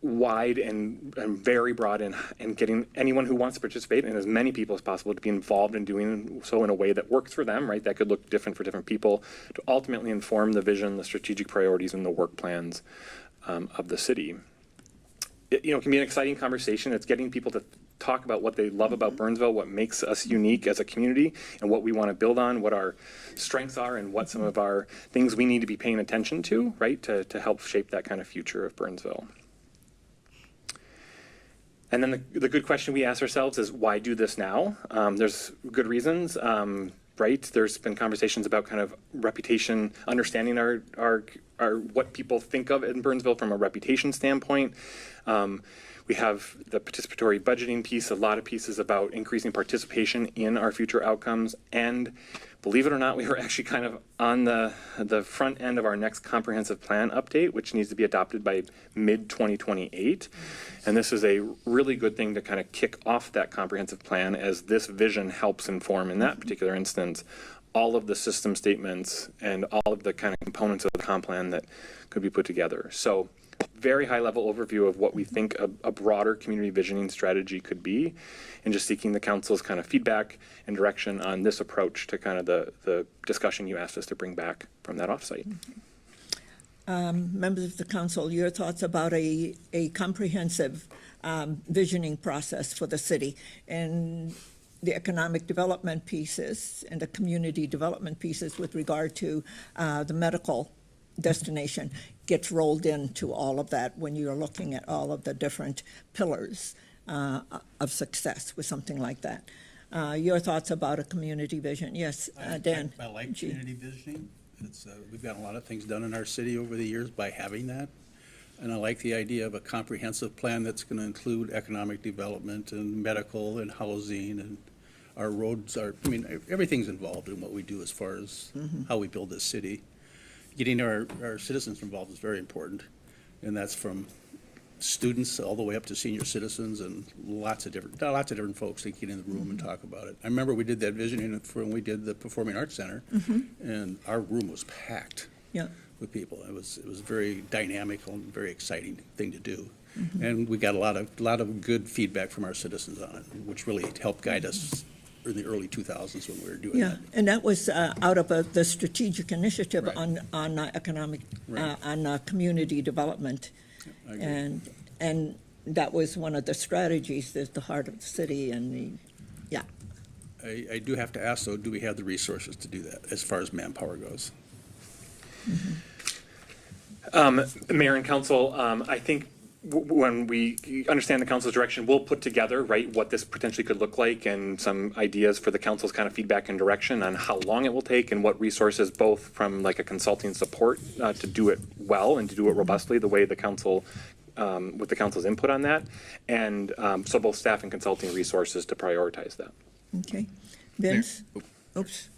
wide and very broad and getting anyone who wants to participate and as many people as possible to be involved in doing so in a way that works for them, right? That could look different for different people to ultimately inform the vision, the strategic priorities, and the work plans of the city. It can be an exciting conversation. It's getting people to talk about what they love about Burnsville, what makes us unique as a community, and what we want to build on, what our strengths are, and what some of our things we need to be paying attention to, right, to help shape that kind of future of Burnsville. And then the good question we ask ourselves is, why do this now? There's good reasons, right? There's been conversations about kind of reputation, understanding our what people think of in Burnsville from a reputation standpoint. We have the participatory budgeting piece, a lot of pieces about increasing participation in our future outcomes. And believe it or not, we were actually kind of on the front end of our next comprehensive plan update, which needs to be adopted by mid-2028. And this is a really good thing to kind of kick off that comprehensive plan, as this vision helps inform, in that particular instance, all of the system statements and all of the kind of components of the comp plan that could be put together. So very high level overview of what we think a broader community visioning strategy could be, and just seeking the council's kind of feedback and direction on this approach to kind of the discussion you asked us to bring back from that offsite. Members of the council, your thoughts about a comprehensive visioning process for the city, and the economic development pieces and the community development pieces with regard to the medical destination gets rolled into all of that when you're looking at all of the different pillars of success with something like that. Your thoughts about a community vision? Yes, Dan. I like community visioning. We've gotten a lot of things done in our city over the years by having that. And I like the idea of a comprehensive plan that's going to include economic development and medical and housing, and our roads everything's involved in what we do as far as how we build this city. Getting our citizens involved is very important, and that's from students all the way up to senior citizens and lots of different folks that get in the room and talk about it. I remember we did that visioning when we did the Performing Arts Center, and our room was packed with people. It was very dynamic and very exciting thing to do, and we got a lot of good feedback from our citizens on it, which really helped guide us in the early 2000s when we were doing Yeah, that. and that was out of the strategic initiative Right. on economic, Right. on community development. I agree. And that was one of the strategies, at the heart of the city and the, yeah. I do have to ask, though, do we have the resources to do that as far as manpower goes? Mayor and council, I think when we understand the council's direction, we'll put together, right, what this potentially could look like and some ideas for the council's kind of feedback and direction on how long it will take and what resources, both from like a consulting support to do it well and to do it robustly, the way the council, with the council's input on that. And so both staff and consulting resources to prioritize that. Okay. Vince? Oops,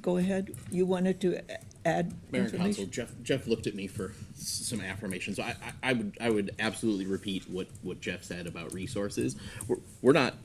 go ahead. You wanted to add Mayor and Council, information? Jeff looked at me for some affirmations. So I would absolutely repeat what Jeff said about resources. We're not,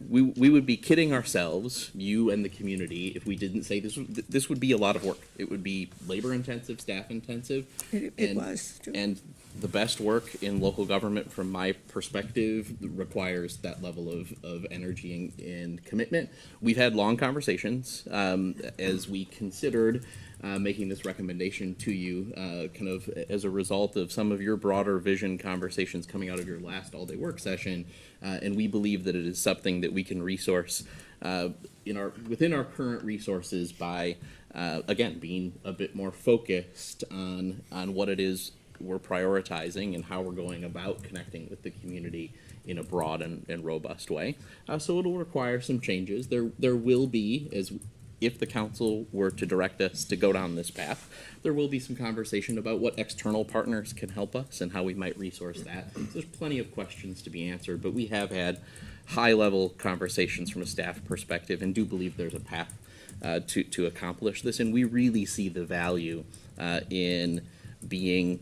we would be kidding ourselves, you and the community, if we didn't say this would be a lot of work. It would be labor intensive, staff intensive. It was, too. And the best work in local government, from my perspective, requires that level of energy and commitment. We've had long conversations as we considered making this recommendation to you, kind of as a result of some of your broader vision conversations coming out of your last all-day work session, and we believe that it is something that we can resource within our current resources by, again, being a bit more focused on what it is we're prioritizing and how we're going about connecting with the community in a broad and robust way. So it'll require some changes. There will be, if the council were to direct us to go down this path, there will be some conversation about what external partners can help us and how we might resource that. So there's plenty of questions to be answered, but we have had high-level conversations from a staff perspective and do believe there's a path to accomplish this. And we really see the value in being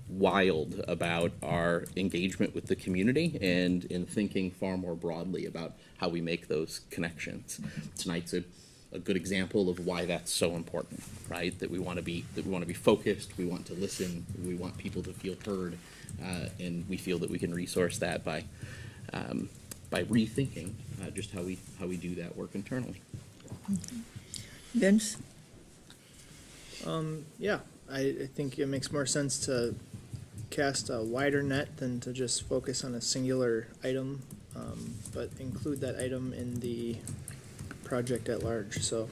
wild about our engagement with the community and in thinking far more broadly about how we make those connections. Tonight's a good example of why that's so important, right? That we want to be focused, we want to listen, we want people to feel heard, and we feel that we can resource that by rethinking just how we do that work internally. Vince? Yeah, I think it makes more sense to cast a wider net than to just focus on a singular item, but include that item in the project at large. So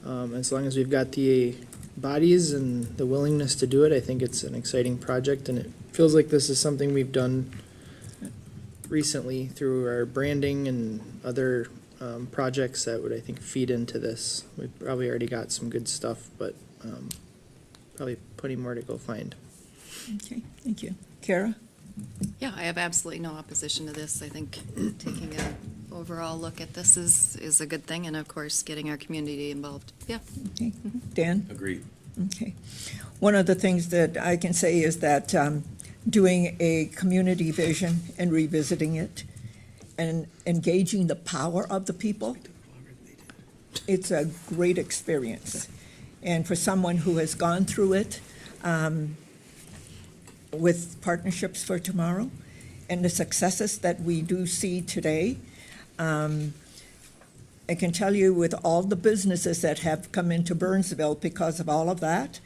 as long as we've got the bodies and the willingness to do it, I think it's an exciting project, and it feels like this is something we've done recently through our branding and other projects that would, I think, feed into this. We've probably already got some good stuff, but probably plenty more to go find. Okay, thank you. Kara? Yeah, I have absolutely no opposition to this. I think taking an overall look at this is a good thing, and of course, getting our community involved. Yeah. Okay. Dan? Agreed. Okay. One of the things that I can say is that doing a community vision and revisiting it and engaging the power of the people, it's a great experience. And for someone who has gone through it, with Partnerships for Tomorrow and the successes that we do see today, I can tell you with all the businesses that have come into Burnsville because of all of that,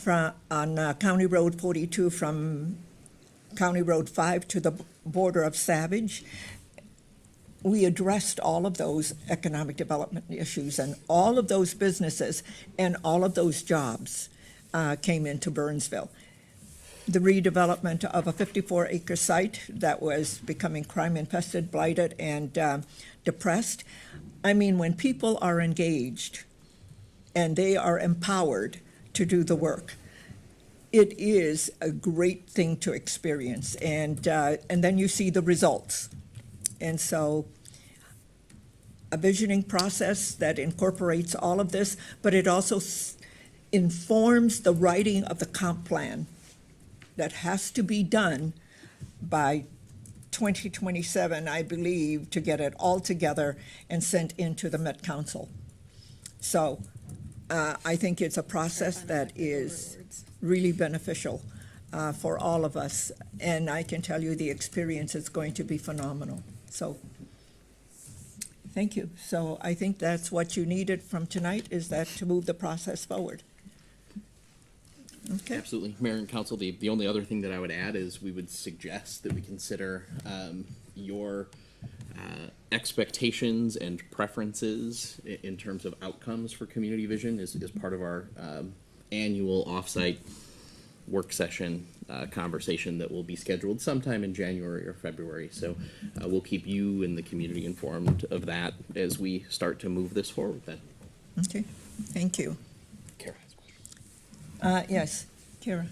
on County Road 42 from County Road 5 to the border of Savage, we addressed all of those economic development issues, and all of those businesses and all of those jobs came into Burnsville. The redevelopment of a 54-acre site that was becoming crime-infested, blighted, and depressed. I mean, when people are engaged and they are empowered to do the work, it is a great thing to experience, and then you see the results. And so a visioning process that incorporates all of this, but it also informs the writing of the comp plan that has to be done by 2027, I believe, to get it all together and sent into the Met Council. So I think it's a process that is really beneficial for all of us. And I can tell you the experience is going to be phenomenal. So Thank you. So I think that's what you needed from tonight, is that to move the process forward. Okay. Absolutely. Mayor and Council, the only other thing that I would add is we would suggest that we consider your expectations and preferences in terms of outcomes for community vision is part of our annual offsite work session conversation that will be scheduled sometime in January or February. So we'll keep you and the community informed of that as we start to move this forward then. Okay, thank you. Kara has a question. Yes, Kara.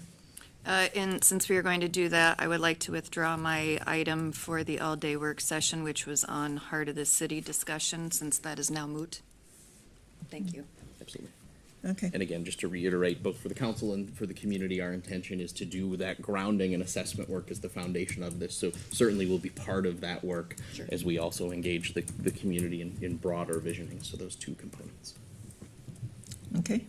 And since we are going to do that, I would like to withdraw my item for the all-day work session, which was on Heart of the City discussion, since that is now moot. Thank you. Absolutely. Okay. And again, just to reiterate, both for the council and for the community, our intention is to do that grounding and assessment work as the foundation of this. So certainly we'll be part of that work as we also engage the community in broader visioning. So those two components. Okay.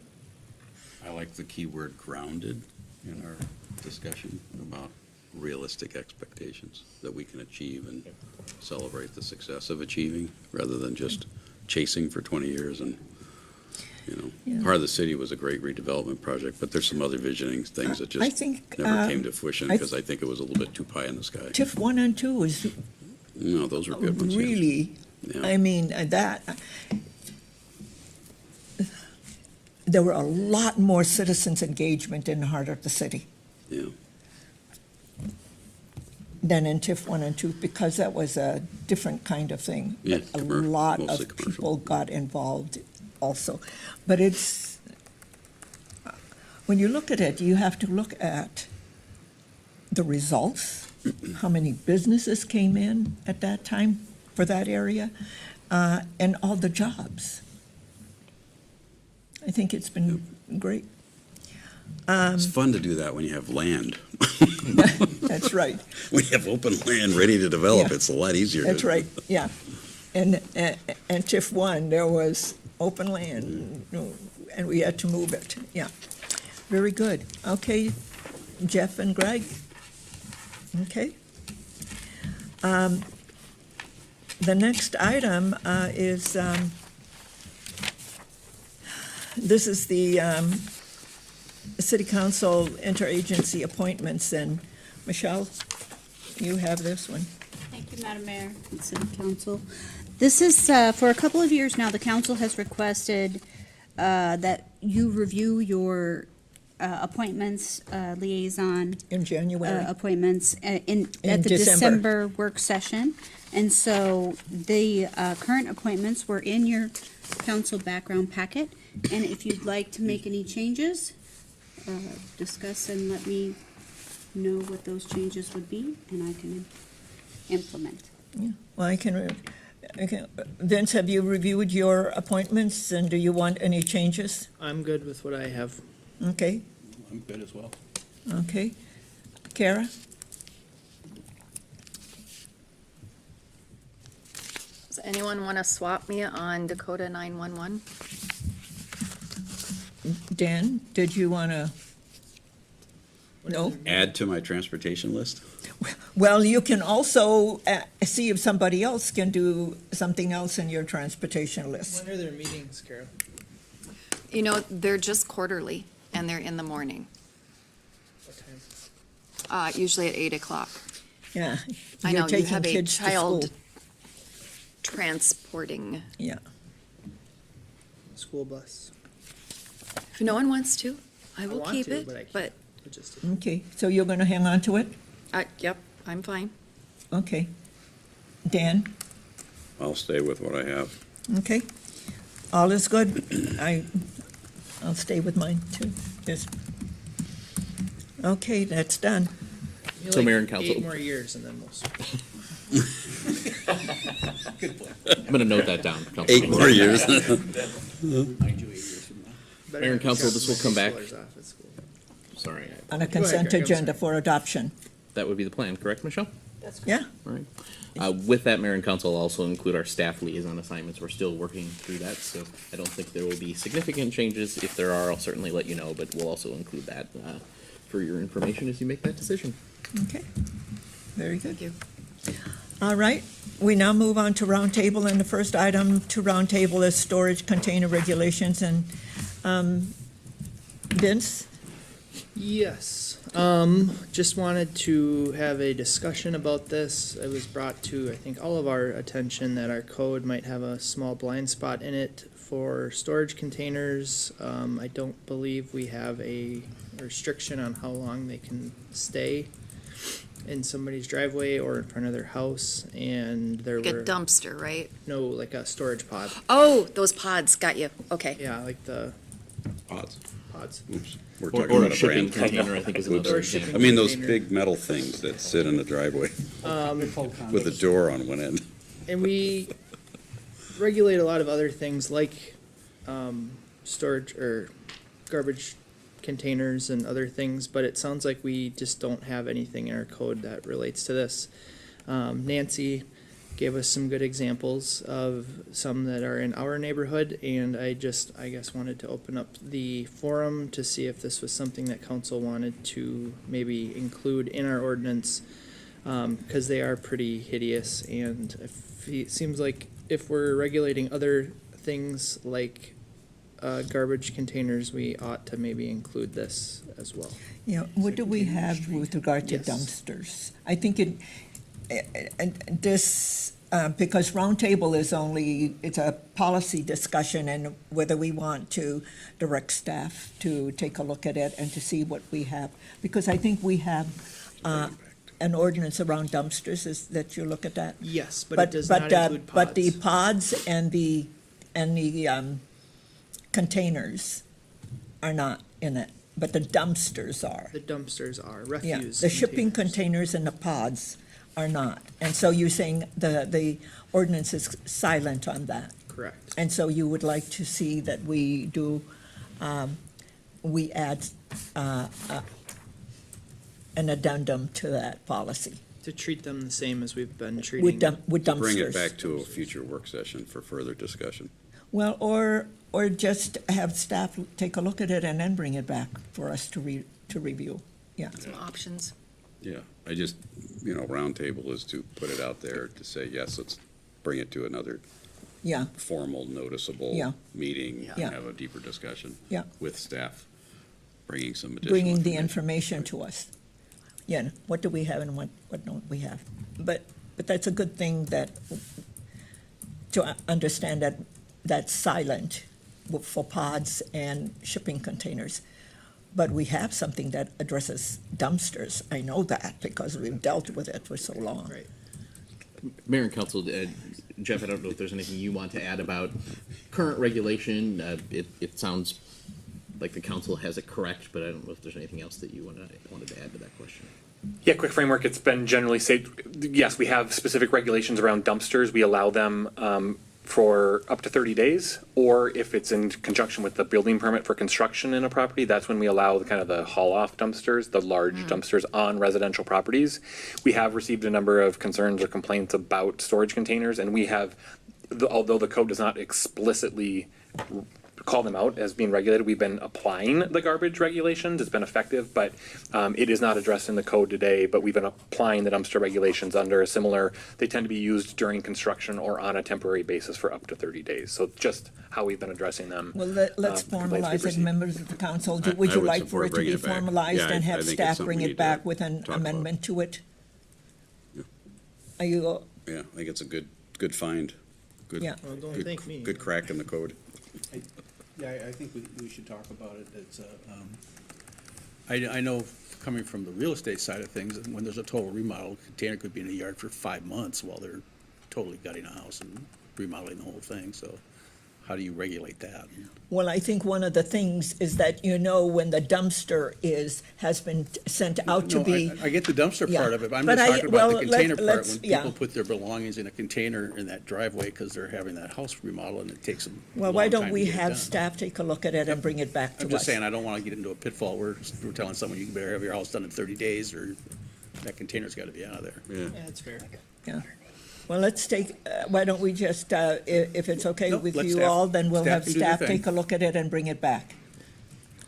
I like the keyword grounded in our discussion about realistic expectations that we can achieve and celebrate the success of achieving rather than just chasing for 20 years. And, Heart of the City was a great redevelopment project, but there's some other visioning things that I just think, never came to fruition because I think it was a little bit too pie in the sky. TIF 1 and 2 was No, those were good ones. yeah. really, Yeah. I mean, there were a lot more citizens' engagement in the Heart of the City Yeah. than in TIF 1 and 2, because that was a different kind of thing. Yeah, But a lot mostly of commercial. people got involved also. But it's, when you look at it, you have to look at the results, how many businesses came in at that time for that area, and all the jobs. I think it's been great. It's fun to do that when you have land. That's right. When you have open land ready to develop, Yeah. it's a lot easier. That's right, yeah. And TIF 1, there was open land, and we had to move it, yeah. Very good. Okay, Jeff and Greg? Okay. The next item is, this is the City Council interagency appointments, and Michelle, you have this one. Thank you, Madam Mayor and City Council. This is, for a couple of years now, the council has requested that you review your appointments, liaison. In January. Appointments at the December. December work session. And so the current appointments were in your council background packet. And if you'd like to make any changes, discuss and let me know what those changes would be, and I can implement. Yeah. Well, I can, Vince, have you reviewed your appointments, and do you want any changes? I'm good with what I have. Okay, I'm good as well. okay. Kara? Does anyone want to swap me on Dakota 911? Dan, did you want to? No? Add to my transportation list? Well, you can also see if somebody else can do something else in your transportation list. When are their meetings, Carol? You know, they're just quarterly, and they're in the morning, What time? usually at 8 o'clock. Yeah. I You're know, you taking have a kids to child school. transporting. Yeah. School bus. If no one wants to, I will want keep to, it, but I can't. but, Logistically. Okay, so you're going to hang on to it? yep, I'm fine. Okay. Dan? I'll stay with what I have. Okay. All is good. I'll stay with mine too. Yes. Okay, that's done. You So, Mayor and Council. 8 more years and then we'll. I'm going to note that down. Councilman. 8 more years. Mind you, 8 years from now. Mayor and Council, this will come back. Sorry. On a consent Greg, I'm agenda sorry. for adoption. That would be the plan, correct, Michelle? Yeah? All right. With that, Mayor and Council will also include our staff liaison assignments. We're still working through that, so I don't think there will be significant changes. If there are, I'll certainly let you know, but we'll also include that for your information as you make that decision. Okay. Very good. Thank you. All right, we now move on to roundtable, and the first item to roundtable is storage container regulations, and Vince? Yes, just wanted to have a discussion about this. It was brought to, I think, all of our attention that our code might have a small blind spot in it for storage containers. I don't believe we have a restriction on how long they can stay in somebody's driveway or in front of their house, and there Like were. a dumpster, right? No, like a storage pod. Oh, those pods, got you, okay. Yeah, like the Pods. pods. Oops. We're Or- talking or a about a shipping brand. container, I think, is Oops. another example. I mean, those Container. big metal things that sit in the driveway with a door on one end. And we regulate a lot of other things like storage or garbage containers and other things, but it sounds like we just don't have anything in our code that relates to this. Nancy gave us some good examples of some that are in our neighborhood, and I guess, wanted to open up the forum to see if this was something that council wanted to maybe include in our ordinance, because they are pretty hideous, and it seems like if we're regulating other things like garbage containers, we ought to maybe include this as well. Yeah, what do we have with regard to Yes. dumpsters? I think this, because roundtable is only, it's a policy discussion, and whether we want to direct staff to take a look at it and to see what we have. Because I think we have an ordinance around dumpsters, is that you look at that? Yes, but it does not include pods. But the pods and the containers are not in it, but the dumpsters are. The dumpsters are Yeah, refuse. the shipping containers and the pods are not. And so you're saying the ordinance is silent on that. Correct. And so you would like to see that we do, we add an addendum to that policy To treat them the same as we've been treating. with dumpsters. Bring it back to a future work session for further discussion. Well, or just have staff take a look at it and then bring it back for us to review. Yeah. Some options. Yeah, I just, roundtable is to put it out there to say, yes, let's bring it to another Yeah. formal, noticeable Yeah. meeting, Yeah. and have a deeper discussion. Yeah. With staff, bringing some additional. Bringing the information to us. Yeah, what do we have and what don't we have? But that's a good thing that, to understand that that's silent for pods and shipping containers. But we have something that addresses dumpsters. I know that because we've dealt with it for so long. Right. Mayor and Council, Jeff, I don't know if there's anything you want to add about current regulation. It sounds like the council has it correct, but I don't know if there's anything else that you wanted to add to that question. Yeah, quick framework, it's been generally said, yes, we have specific regulations around dumpsters. We allow them for up to 30 days, or if it's in conjunction with the building permit for construction in a property, that's when we allow kind of the haul-off dumpsters, the large dumpsters on residential properties. We have received a number of concerns or complaints about storage containers, and we have, although the code does not explicitly call them out as being regulated, we've been applying the garbage regulations. It's been effective, but it is not addressed in the code today, but we've been applying the dumpster regulations under a similar, they tend to be used during construction or on a temporary basis for up to 30 days. So just how we've been addressing them. Well, let's complaints we formalize it, receive. members of the council. I Would you would like for support it to bringing be it back. formalized Yeah, and I have think it's staff something bring we it need back to with an talk about. amendment to it? Are you, Yeah, I think it's a good find. Good, Yeah. Well, don't good- thank me. Good crack in the code. Yeah, I think we should talk about it. It's, I know, coming from the real estate side of things, when there's a total remodel, a container could be in a yard for 5 months while they're totally gutting a house and remodeling the whole thing, so how do you regulate that? well, I think one of the things is that when the dumpster has been sent out to No, be. I get the dumpster Yeah. part of it, but I'm But just talking about the well, container part, let's- when yeah. people put their belongings in a container in that driveway because they're having that house remodel and it takes them a Well, long why time don't to we get it have done. staff take a look at it and bring it back to us? I'm just saying, I don't want to get into a pitfall where we're telling someone you better have your house done in 30 days or that container's got to be out of there. Yeah. Yeah, that's fair. Yeah. Well, let's take, why don't we just, if it's okay Nope, with let you staff- all, then we'll staff have can do their staff thing. take a look at it and bring it back.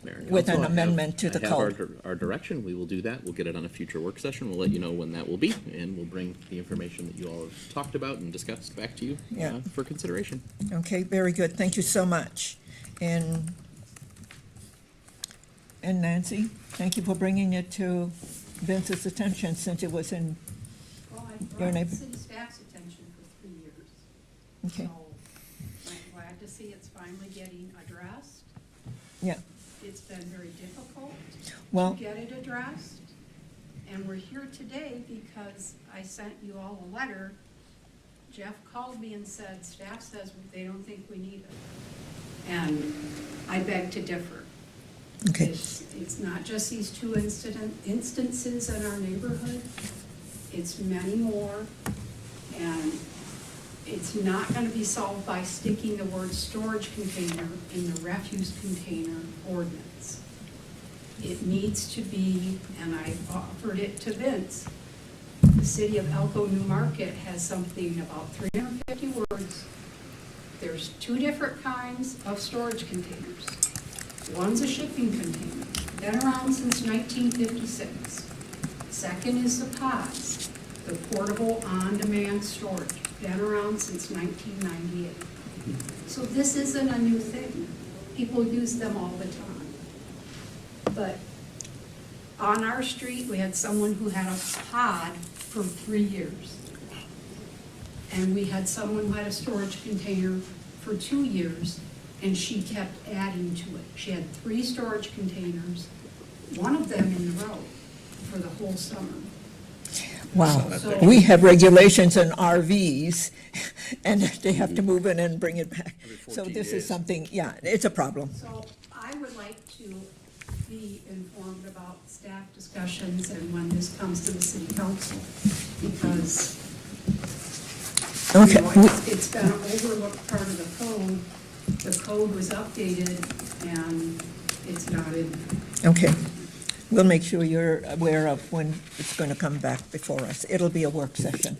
Mayor and With an Council, amendment to the I have code. our direction. We will do that. We'll get it on a future work session. We'll let you know when that will be, and we'll bring the information that you all have talked about and discussed back to you Yeah. for consideration. Okay, very good. Thank you so much. And Nancy, thank you for bringing it to Vince's attention since it was in Well, I your brought the neighbor. city staff's attention for 3 years. Okay. So I'm glad to see it's finally getting addressed. Yeah. It's been very difficult Well- to get it addressed. And we're here today because I sent you all a letter. Jeff called me and said, staff says they don't think we need it. And I beg to differ. Okay. It's not just these two instances in our neighborhood. It's many more. And it's not gonna be solved by sticking the word storage container in the refuse container ordinance. It needs to be, and I offered it to Vince, the city of Elko New Market has something about 350 words. There's two different kinds of storage containers. One's a shipping container, been around since 1956. Second is the pods, the portable on-demand storage, been around since 1998. So this isn't a new thing. People use them all the time. But on our street, we had someone who had a pod for 3 years. And we had someone who had a storage container for 2 years, and she kept adding to it. She had 3 storage containers, one of them in the road for the whole summer. Wow. So- We have regulations in RVs, and they have to move in and bring it back. So this is something, yeah, it's a problem. So I would like to be informed about staff discussions and when this comes to the city council, because Okay. it's been an overlooked part of the code. The code was updated and it's not in. Okay. We'll make sure you're aware of when it's going to come back before us. It'll be a work session.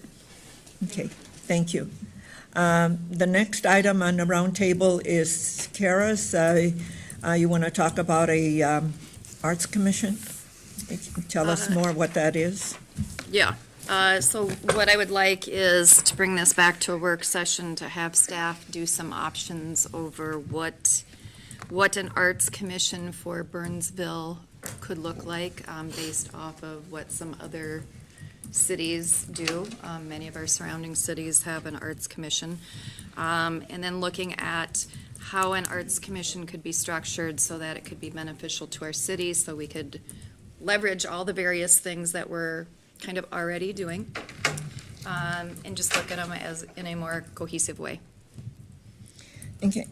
Okay, thank you. The next item on the roundtable is Kara's. You want to talk about a Arts Commission? Tell us more what that is. Yeah, so what I would like is to bring this back to a work session to have staff do some options over what an arts commission for Burnsville could look like, based off of what some other cities do. Many of our surrounding cities have an arts commission. And then looking at how an arts commission could be structured so that it could be beneficial to our city, so we could leverage all the various things that we're kind of already doing, and just look at them as in a more cohesive way. Okay.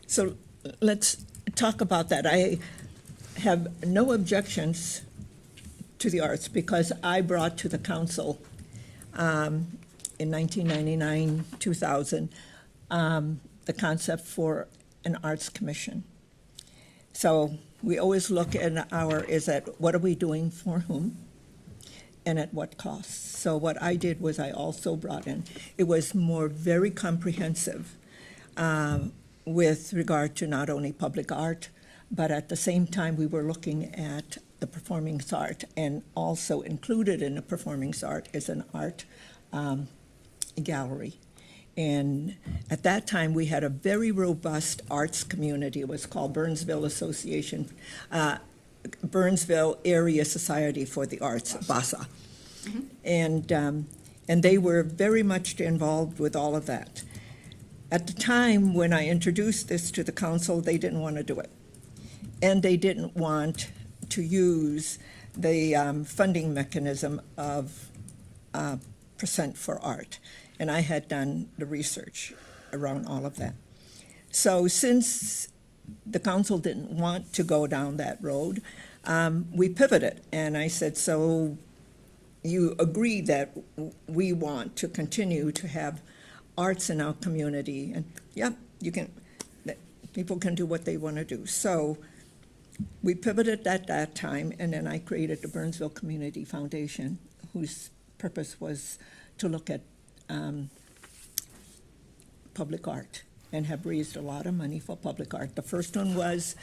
So let's talk about that. I have no objections to the arts because I brought to the council in 1999, 2000, the concept for an arts commission. So we always look at what are we doing for whom and at what cost. So what I did was I also brought in, it was more very comprehensive with regard to not only public art, but at the same time we were looking at the performing art, and also included in the performing art is an art gallery. And at that time, we had a very robust arts community. It was called Burnsville Association, Burnsville Area Society for the Arts, BASA. And they were very much involved with all of that. At the time, when I introduced this to the council, they didn't want to do it. And they didn't want to use the funding mechanism of percent for art. And I had done the research around all of that. So since the council didn't want to go down that road, we pivoted. And I said, so you agree that we want to continue to have arts in our community? And yeah, you can, people can do what they want to do. So we pivoted at that time, and then I created the Burnsville Community Foundation, whose purpose was to look at public art and have raised a lot of money for public art. The first one was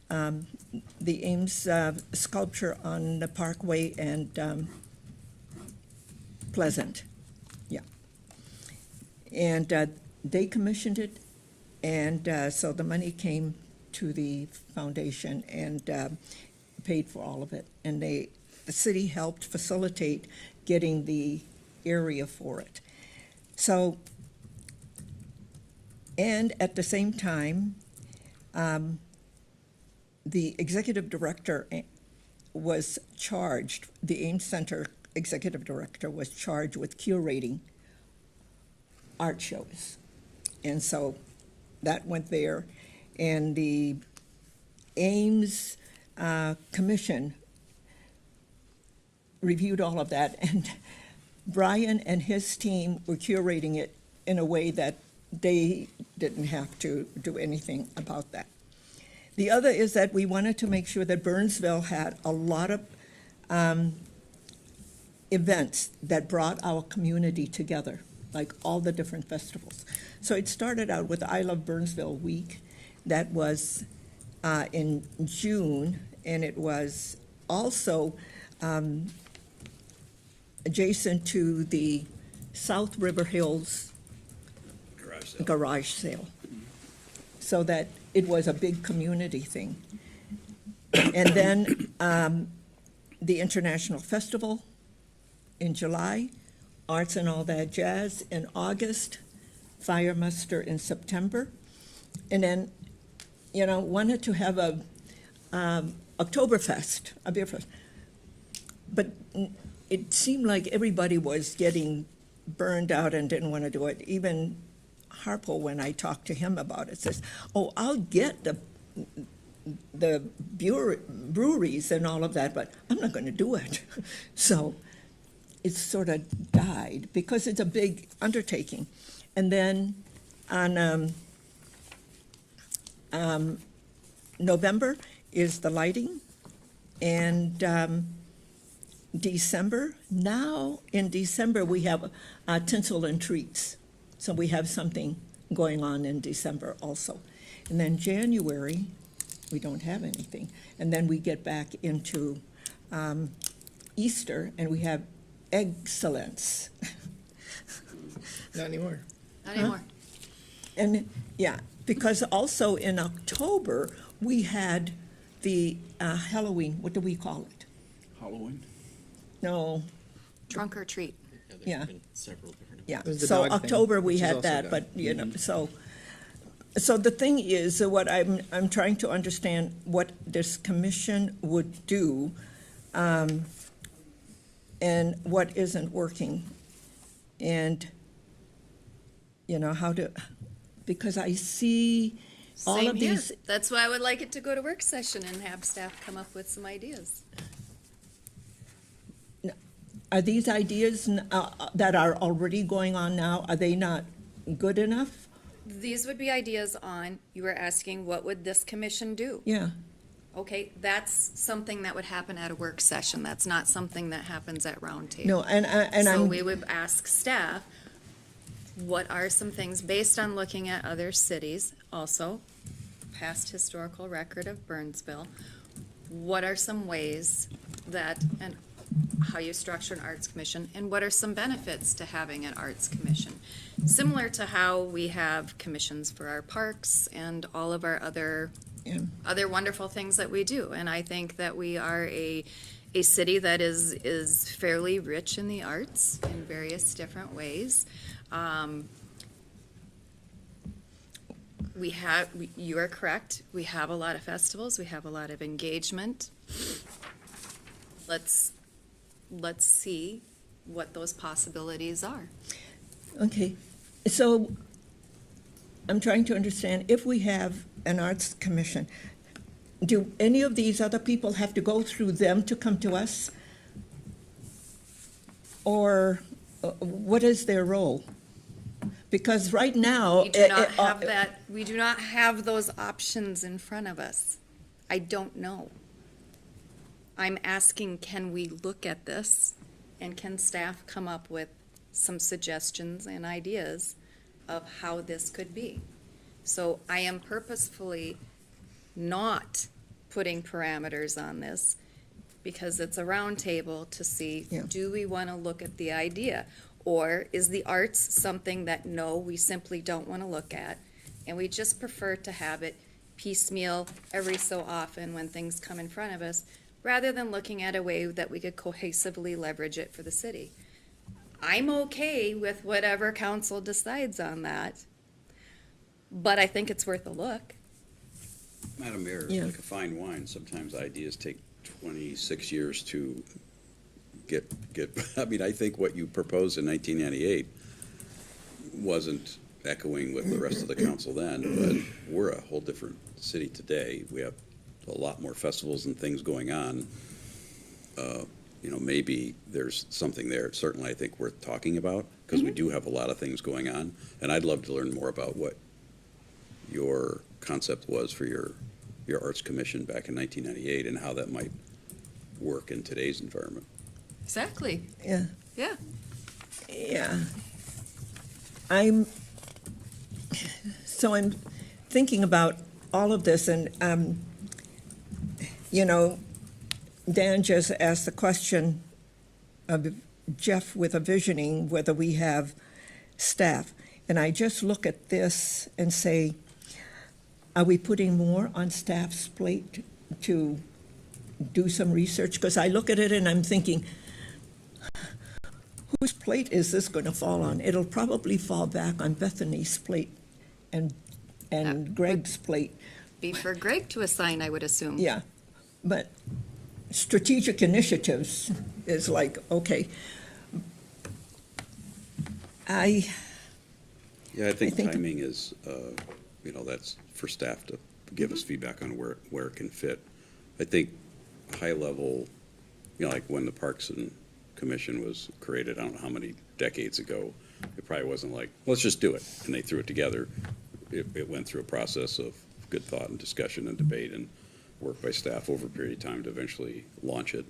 the Ames sculpture on the Parkway and Pleasant. Yeah. And they commissioned it, and so the money came to the foundation and paid for all of it. And the city helped facilitate getting the area for it. So, and at the same time, the executive director was charged, the Ames Center executive director was charged with curating art shows. And so that went there, and the Ames Commission reviewed all of that, and Brian and his team were curating it in a way that they didn't have to do anything about that. The other is that we wanted to make sure that Burnsville had a lot of events that brought our community together, like all the different festivals. So it started out with I Love Burnsville Week. That was in June, and it was also adjacent to the South River Hills garage sale, so that it was a big community thing. And then the International Festival in July, Arts and All That Jazz in August, Fire Muster in September, and then, you know, wanted to have a Oktoberfest, a beer fest. But it seemed like everybody was getting burned out and didn't want to do it. Even Harpo, when I talked to him about it, says, "Oh, I'll get the breweries and all of that, but I'm not going to do it." So it sort of died because it's a big undertaking. And then on November is the lighting, and December, now in December we have tinsel and treats. So we have something going on in December also. And then January, we don't have anything. And then we get back into Easter, and we have excellence. Not anymore. Not anymore. And, yeah, because also in October, we had the Halloween, what do we call it? Halloween? No, Trunk or treat. yeah. Several different. Yeah, was the so dog thing, October we which is had also that, done. but, you know, so the thing is, what I'm trying to understand what this commission would do, and what isn't working, and, you know, how to, because I see all Same of here. these. That's why I would like it to go to work session and have staff come up with some ideas. Are these ideas that are already going on now, are they not good enough? These would be ideas on, you were asking, what would this commission do? Yeah. Okay, that's something that would happen at a work session. That's not something that happens at roundtable. No, and So I'm. we would ask staff, what are some things, based on looking at other cities, also, past historical record of Burnsville, what are some ways that, and how you structure an arts commission, and what are some benefits to having an arts commission? Similar to how we have commissions for our parks and all of our other wonderful things that we do. And I think that we are a city that is fairly rich in the arts in various different ways. You are correct, we have a lot of festivals, we have a lot of engagement. Let's see what those possibilities are. Okay, so I'm trying to understand, if we have an arts commission, do any of these other people have to go through them to come to us? Or what is their role? Because right now. We do not have that, we do not have those options in front of us. I don't know. I'm asking, can we look at this, and can staff come up with some suggestions and ideas of how this could be? So I am purposefully not putting parameters on this because it's a roundtable to see, Yeah. do we want to look at the idea? Or is the arts something that, no, we simply don't want to look at? And we just prefer to have it piecemeal every so often when things come in front of us, rather than looking at a way that we could cohesively leverage it for the city. I'm okay with whatever council decides on that, but I think it's worth a look. Madam Mayor, Yeah. like a fine wine, sometimes ideas take 26 years to get, I mean, I think what you proposed in 1998 wasn't echoing with the rest of the council then, but we're a whole different city today. We have a lot more festivals and things going on. You know, maybe there's something there, certainly I think worth talking about, because we do have a lot of things going on, and I'd love to learn more about what your concept was for your Arts Commission back in 1998 and how that might work in today's environment. Exactly. Yeah. Yeah. Yeah. I'm thinking about all of this, and, you know, Dan just asked the question of Jeff with a visioning, whether we have staff. And I just look at this and say, are we putting more on staff's plate to do some research? Because I look at it and I'm thinking, whose plate is this going to fall on? It'll probably fall back on Bethany's plate and Greg's plate. Be for Greg to assign, I would assume. Yeah, but strategic initiatives is like, okay. Yeah, I think think- timing is, you know, that's for staff to give us feedback on where it can fit. I think high level, you know, like when the Parks and Commission was created, I don't know how many decades ago, it probably wasn't like, let's just do it, and they threw it together. It went through a process of good thought and discussion and debate and work by staff over a period of time to eventually launch it.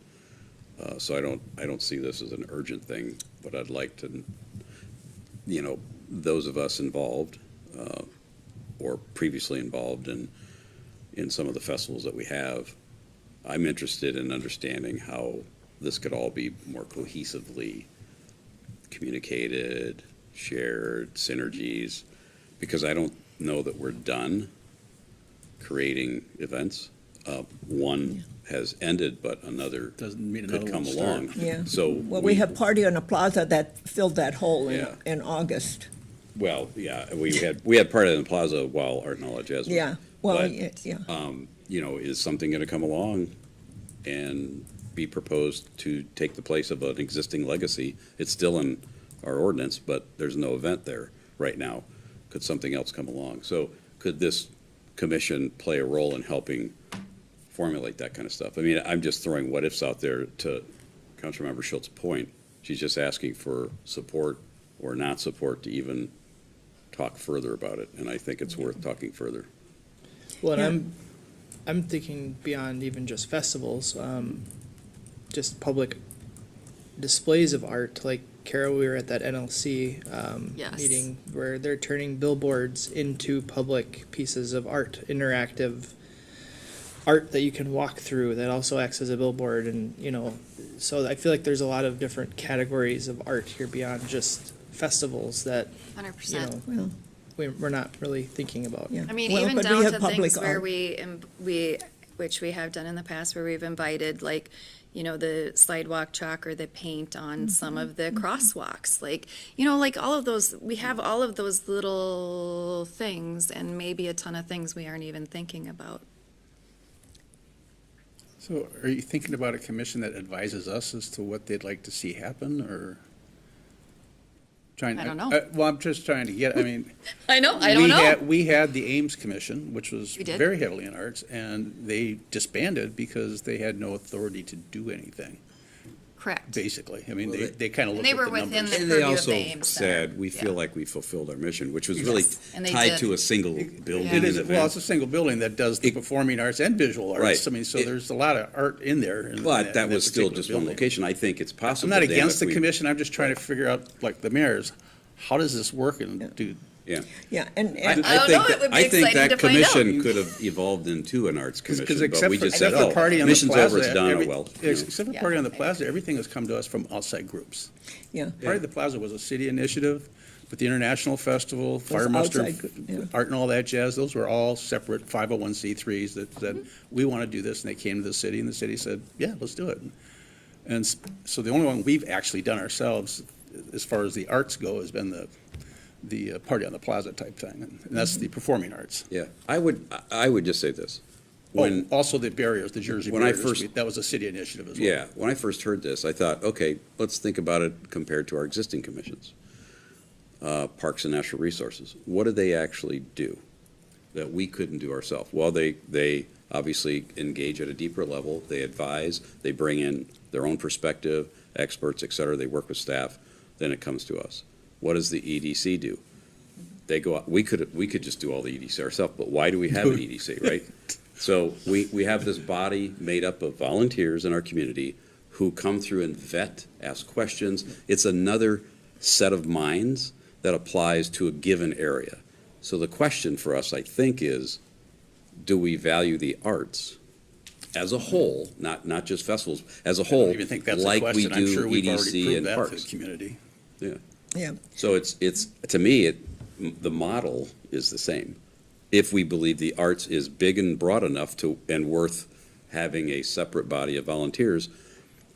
So I don't see this as an urgent thing, but I'd like to, you know, those of us involved, or previously involved in some of the festivals that we have, I'm interested in understanding how this could all be more cohesively communicated, shared, synergies, because I don't know that we're done creating events. One has ended, but another Doesn't mean could another come will start. along. Yeah. So Well, we have Party on the Plaza that filled that hole Yeah. in August. Well, yeah, we had part of the plaza while Art Knowledge as was. Yeah, well, But, yeah. you know, is something going to come along and be proposed to take the place of an existing legacy? It's still in our ordinance, but there's no event there right now. Could something else come along? So could this commission play a role in helping formulate that kind of stuff? I mean, I'm just throwing what ifs out there to Councilmember Schultz's point. She's just asking for support or not support to even talk further about it, and I think it's worth talking further. Well, Yeah. and I'm thinking beyond even just festivals, just public displays of art. Like Carol, we were at that NLC Yes. meeting where they're turning billboards into public pieces of art, interactive art that you can walk through that also acts as a billboard. And, you know, so I feel like there's a lot of different categories of art here beyond just festivals that, you 100%. know, we're not really thinking about. Yeah. I mean, Well, even but we down have to public things where art. we, which we have done in the past, where we've invited, like, you know, the sidewalk chalk or the paint on some of the crosswalks. Like, you know, like all of those, we have all of those little things and maybe a ton of things we aren't even thinking about. So are you thinking about a commission that advises us as to what they'd like to see happen, or? I don't know. Well, I'm just trying to get, I mean. I know, I don't know. We had the Ames Commission, which was We did. very heavily in arts, and they disbanded because they had no authority to do anything, Correct. basically. I mean, Well, they kind of And looked they at were the within numbers. the And they purview of also the Ames Center. said, we feel Yeah. like we fulfilled our mission, which was really And they tied did. to a single building It is, event. well, it's a single building that does the performing arts and visual arts. Right. I mean, so there's a lot of art in there. in But that was still particular just one building. location. I think it's possible. I'm not Dan, against if the we- commission, I'm just trying to figure out, like the mayor's, how does this work and do, Yeah. Yeah, and I don't think know, it that- would be I think exciting that to find out. commission could have evolved into an arts Because commission, but except we for, just said, except for oh, Party on the mission's over, it's Plaza, done, every- well. except for Party on the Plaza, everything has come to us from outside groups. yeah. Party of the Plaza was a city initiative, but the International Festival, Fire Muster, outside, yeah. Art and all that jazz, those were all separate 501c3s that said, we want to do this, and they came to the city, and the city said, yeah, let's do it. And so the only one we've actually done ourselves, as far as the arts go, has been the Party on the Plaza type thing, and that's the performing arts. Yeah, I would just say this. Oh, also the barriers, the Jersey when I barriers, first- that was a city initiative as well. Yeah, when I first heard this, I thought, okay, let's think about it compared to our existing commissions. Parks and Natural Resources, what do they actually do that we couldn't do ourselves? Well, they obviously engage at a deeper level, they advise, they bring in their own perspective, experts, et cetera, they work with staff, then it comes to us. What does the EDC do? They go out, we could just do all the EDC ourselves, but why do we have an EDC, right? So we have this body made up of volunteers in our community who come through and vet, ask questions. It's another set of minds that applies to a given area. So the question for us, I think, is, do we value the arts as a whole, not just festivals, as a I whole, don't even think that's a like we question. I'm do sure we've already EDC proved and that to parks? the community. Yeah. Yeah. So it's, to me, the model is the same. If we believe the arts is big and broad enough and worth having a separate body of volunteers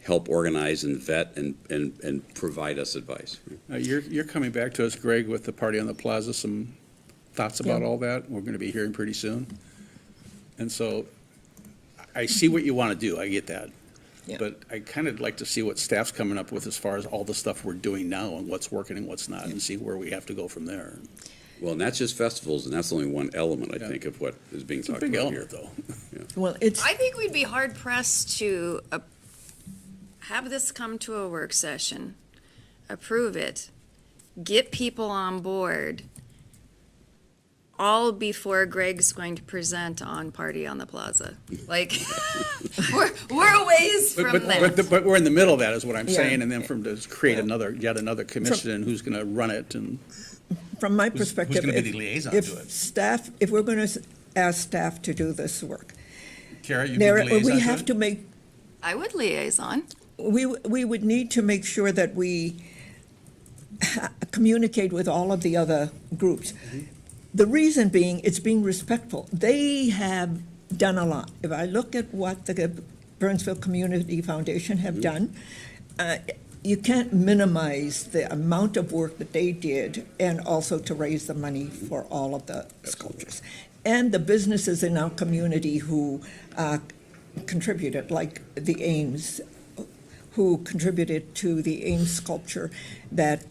help organize and vet and provide us advice. You're coming back to us, Greg, with the Party on the Plaza, some thoughts about Yeah. all that, we're gonna be hearing pretty soon. And so, I see what you wanna do, I get that. Yeah. But I kind of like to see what staff's coming up with as far as all the stuff we're doing now and what's working and what's not, and see where we have to go from there. Well, and that's just festivals, and that's only one element, I Yeah. think, of what is being It's a talked big about here. element, though. Well, it's, I think we'd be hard pressed to have this come to a work session, approve it, get people on board, all before Greg's going to present on Party on the Plaza. Like, we're a ways from that. But we're in the middle of that, is what I'm Yeah. saying, and then from to create yet another commission, and who's gonna run it, and from my who's perspective, gonna be the if, liaison if to it? staff, if we're going to ask staff to do this work, Kara, you be there, the liaison we to have it? to make, I would liaison. we would need to make sure that we communicate with all of the other groups. The reason being, it's being respectful. They have done a lot. If I look at what the Burnsville Community Foundation have done, you can't minimize the amount of work that they did, and also to raise the money for all of the sculptures. And the businesses in our community who contributed, like the Ames, who contributed to the Ames sculpture that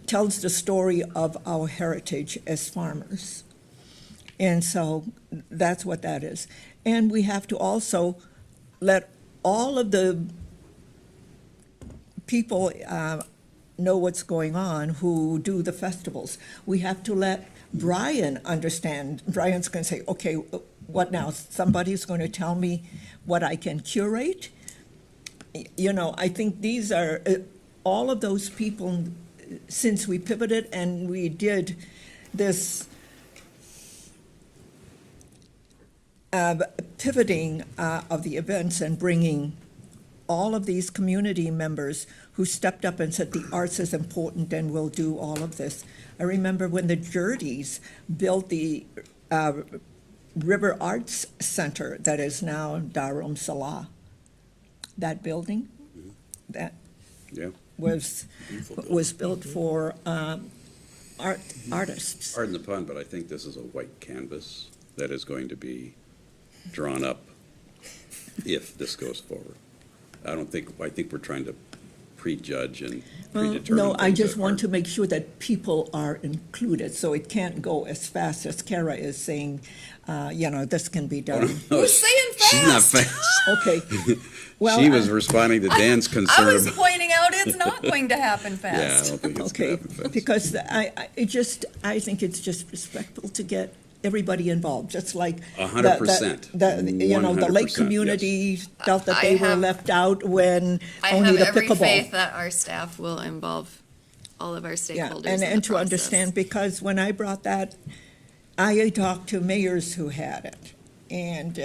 tells the story of our heritage as farmers. And so that's what that is. And we have to also let all of the people know what's going on who do the festivals. We have to let Brian understand. Brian's going to say, okay, what now? Somebody's going to tell me what I can curate? You know, I think these are, all of those people, since we pivoted and we did this pivoting of the events and bringing all of these community members who stepped up and said the arts is important and we'll do all of this. I remember when the Jurdies built the River Arts Center that is now Dharam Salah. That building, that Yeah. was built for artists. Pardon the pun, but I think this is a white canvas that is going to be drawn up if this goes forward. I think we're trying to prejudge and predetermine. No, I things just that want aren't. to make sure that people are included, so it can't go as fast as Kara is saying, this can be done. Who's saying fast? She's not fast. Okay. Well, She was responding to Dan's concern. I was pointing out it's not going to happen Yeah, I fast. don't think it's Okay, gonna happen fast. because I think it's just respectful to get everybody involved, just like. 100%. The Lake 100%, community felt that I they were have- left out when I only have the every pickleball. faith that our staff will involve all of our Yeah, stakeholders in the and to process. understand, because when I brought that, I talked to mayors who had it, and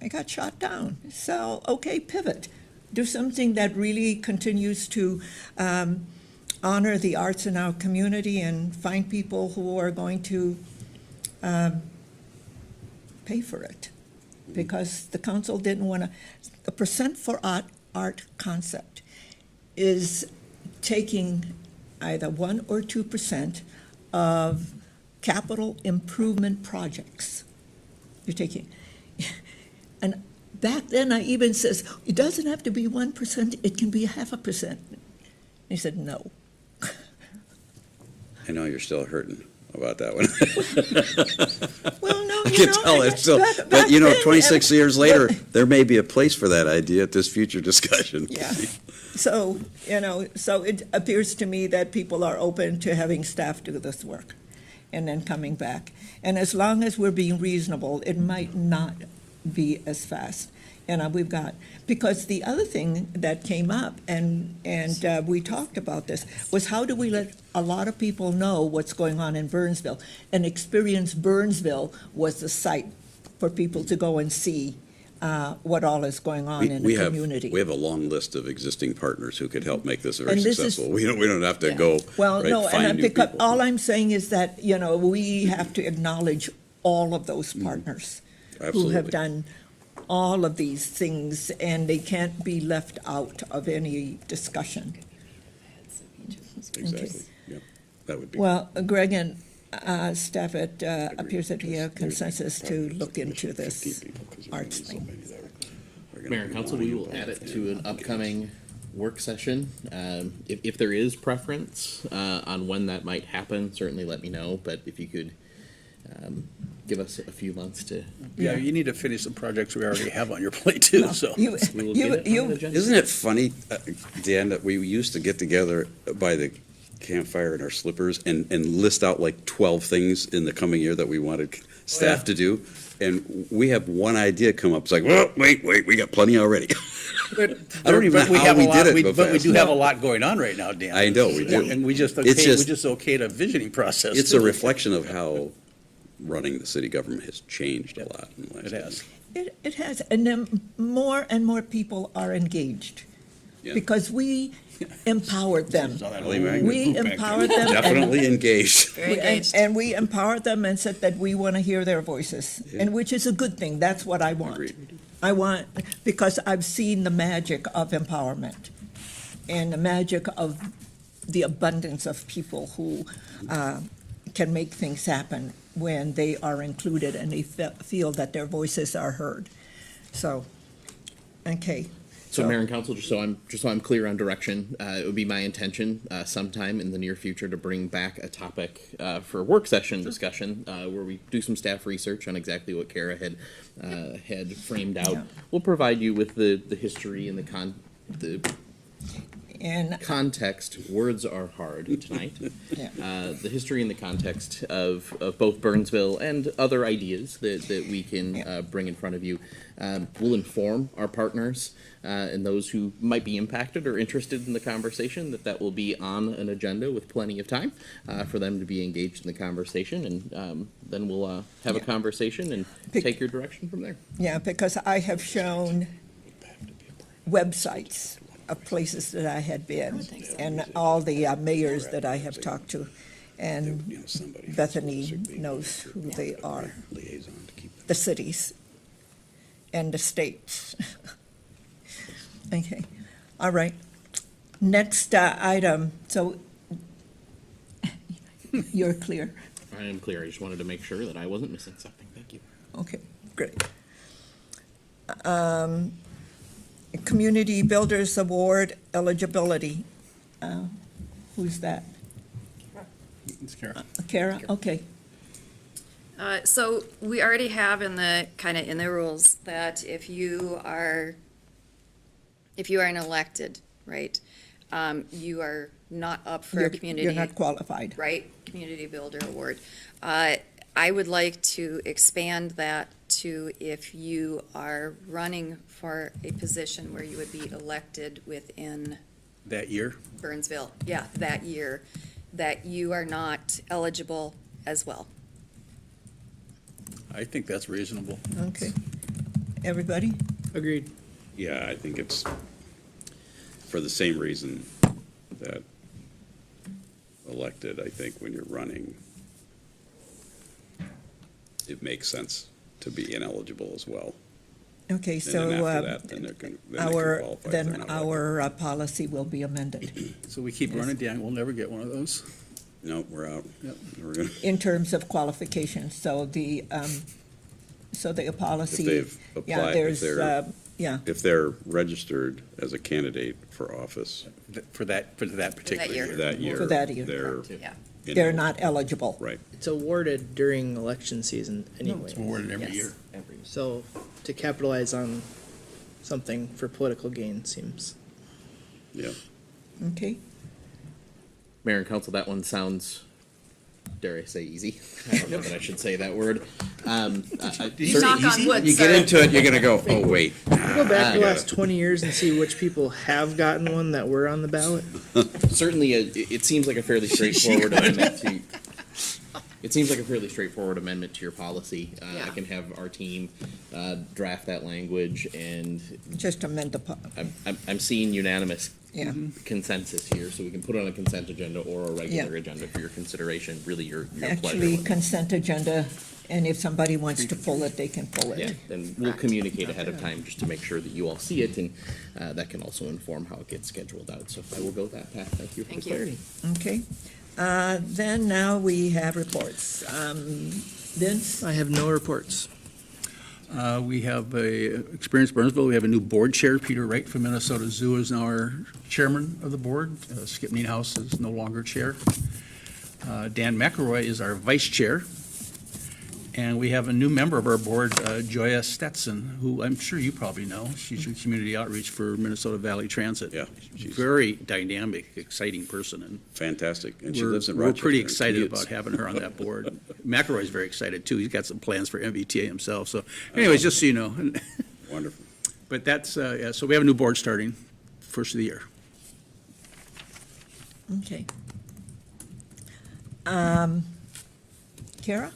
I got shot down. So, okay, pivot. Do something that really continues to honor the arts in our community and find people who are going to pay for it. Because the council didn't want to, the percent for art concept is taking either 1 or 2% of capital improvement projects. You're taking, and back then I even says, it doesn't have to be 1%, it can be 0.5%. He said, no. I know you're still hurting about that one. Well, no, I can tell it. So, but you know, 26 years later, there may be a place for that idea at this future discussion. Yeah. So, so it appears to me that people are open to having staff do this work and then coming back. And as long as we're being reasonable, it might not be as fast. We've got, because the other thing that came up, and we talked about this, was how do we let a lot of people know what's going on in Burnsville? And Experience Burnsville was the site for people to go and see what all is going on in the community. We have a long list of existing partners who could help make this very And this successful. We don't have to go, Well, right, no, find and new because people. all I'm saying is that, we have to acknowledge all of those partners who have Absolutely. done all of these things, and they can't be left out of any discussion. Exactly. Yep. That would be. Well, Greg and staff, it appears that we have consensus to look into this arts thing. Mayor and council, we will add it to an upcoming work session. If there is preference on when that might happen, certainly let me know, but if you could give us a few months to. Yeah, you need to finish some projects we already have on your plate too, so. We will get it on the agenda. Isn't it funny, Dan, that we used to get together by the campfire in our slippers and list out like 12 things in the coming year that we wanted staff to do? And we have one idea come up, it's like, well, wait, we got plenty already. I don't even know how we did it. But we do have a lot going on right now, Dan. I know, we do. And we just It's okayed a visioning process. It's too. a reflection of how running the city government has changed a lot in the last. It has. It has, and then more and more people are engaged, Yeah. because we empowered them. Ellie Magnet. We empowered them. Definitely engaged. Very engaged. And we empowered them and said that we want to hear their voices, and which is a good thing. That's what I want. Agreed. I want, because I've seen the magic of empowerment and the magic of the abundance of people who can make things happen when they are included and they feel that their voices are heard. So, okay. So, Mayor and Council, just so I'm clear on direction, it would be my intention sometime in the near future to bring back a topic for a work session discussion where we do some staff research on exactly what Kara had framed out. Yeah. We'll provide you with the history and the context. Words are hard tonight. Yeah. The history and the context of both Burnsville and other ideas that we can bring in front of you. We'll inform our partners and those who might be impacted or interested in the conversation that will be on an agenda with plenty of time for them to be engaged in the conversation, and then we'll have a conversation and take your direction from there. Yeah, because I have shown websites of places that I had been, and all the mayors that I have talked to, and Bethany knows who they are, the cities and the states. Okay, all right. Next item, so you're clear. I am clear. I just wanted to make sure that I wasn't missing something. Thank you. Okay, great. Community Builders Award eligibility. Who's that? It's Kara. Kara, okay. So we already have in the rules that if you are an elected, right, you are not up for a community. You're not qualified. Right, Community Builder Award. I would like to expand that to if you are running for a position where you would be elected within That year? Burnsville, yeah, that year. that you are not eligible as well. I think that's reasonable. Okay. Everybody? Agreed. Yeah, I think it's for the same reason that elected, I think when you're running, it makes sense to be ineligible as well. Okay, And so then after that, then they can qualify if they're not our policy will be amended So we keep running, Dan, we'll never get one of those. No, we're out. Yep. We're gonna, in terms of qualifications. So the policy. if they've Yeah, applied, there's, yeah, if they're registered as a candidate for office For that particular year. year. that year. For that year. They're. Yeah. they're not eligible. Right. It's awarded during election season anyway. It's awarded every Yes. year. So to capitalize on something for political gain seems. Yeah. Okay, Mayor and council, that one sounds, dare I say, easy. I don't know that I should say that word. Knock on wood, You get sir. into it, you're gonna go, oh, wait. Go back the last 20 years and see which people have gotten one that were on the ballot. Certainly, it seems like a fairly straightforward amendment to. It seems like a fairly straightforward amendment to your policy. I Yeah. can have our team draft that language, and just amend the, I'm seeing unanimous yeah. consensus here, so we can put it on a consent agenda or a regular Yeah. agenda for your consideration. Really, your Actually, pleasure. consent agenda, and if somebody wants to pull it, they can pull it. Yeah, and we'll communicate ahead of time just to make sure that you all see it, and that can also inform how it gets scheduled out. So I will go that path. Thank you for the Thank you. clarity. Okay, then now we have reports. Vince? I have no reports. We have Experience Burnsville, we have a new board chair, Peter Wright from Minnesota Zoo is now our chairman of the board. Skip Nienhuis is no longer chair. Dan McElroy is our vice chair. And we have a new member of our board, Joya Stetson, who I'm sure you probably know. She's your community outreach for Minnesota Valley Transit. Yeah, she's Very dynamic, exciting person, and fantastic. And she we're lives in we're Rochester. pretty and excited commutes. about having her on that board. McElroy's very excited, too. He's got some plans for MVTA himself, so anyways, just so you know. Wonderful. But that's, yeah, so we have a new board starting first of the year. Okay. Kara?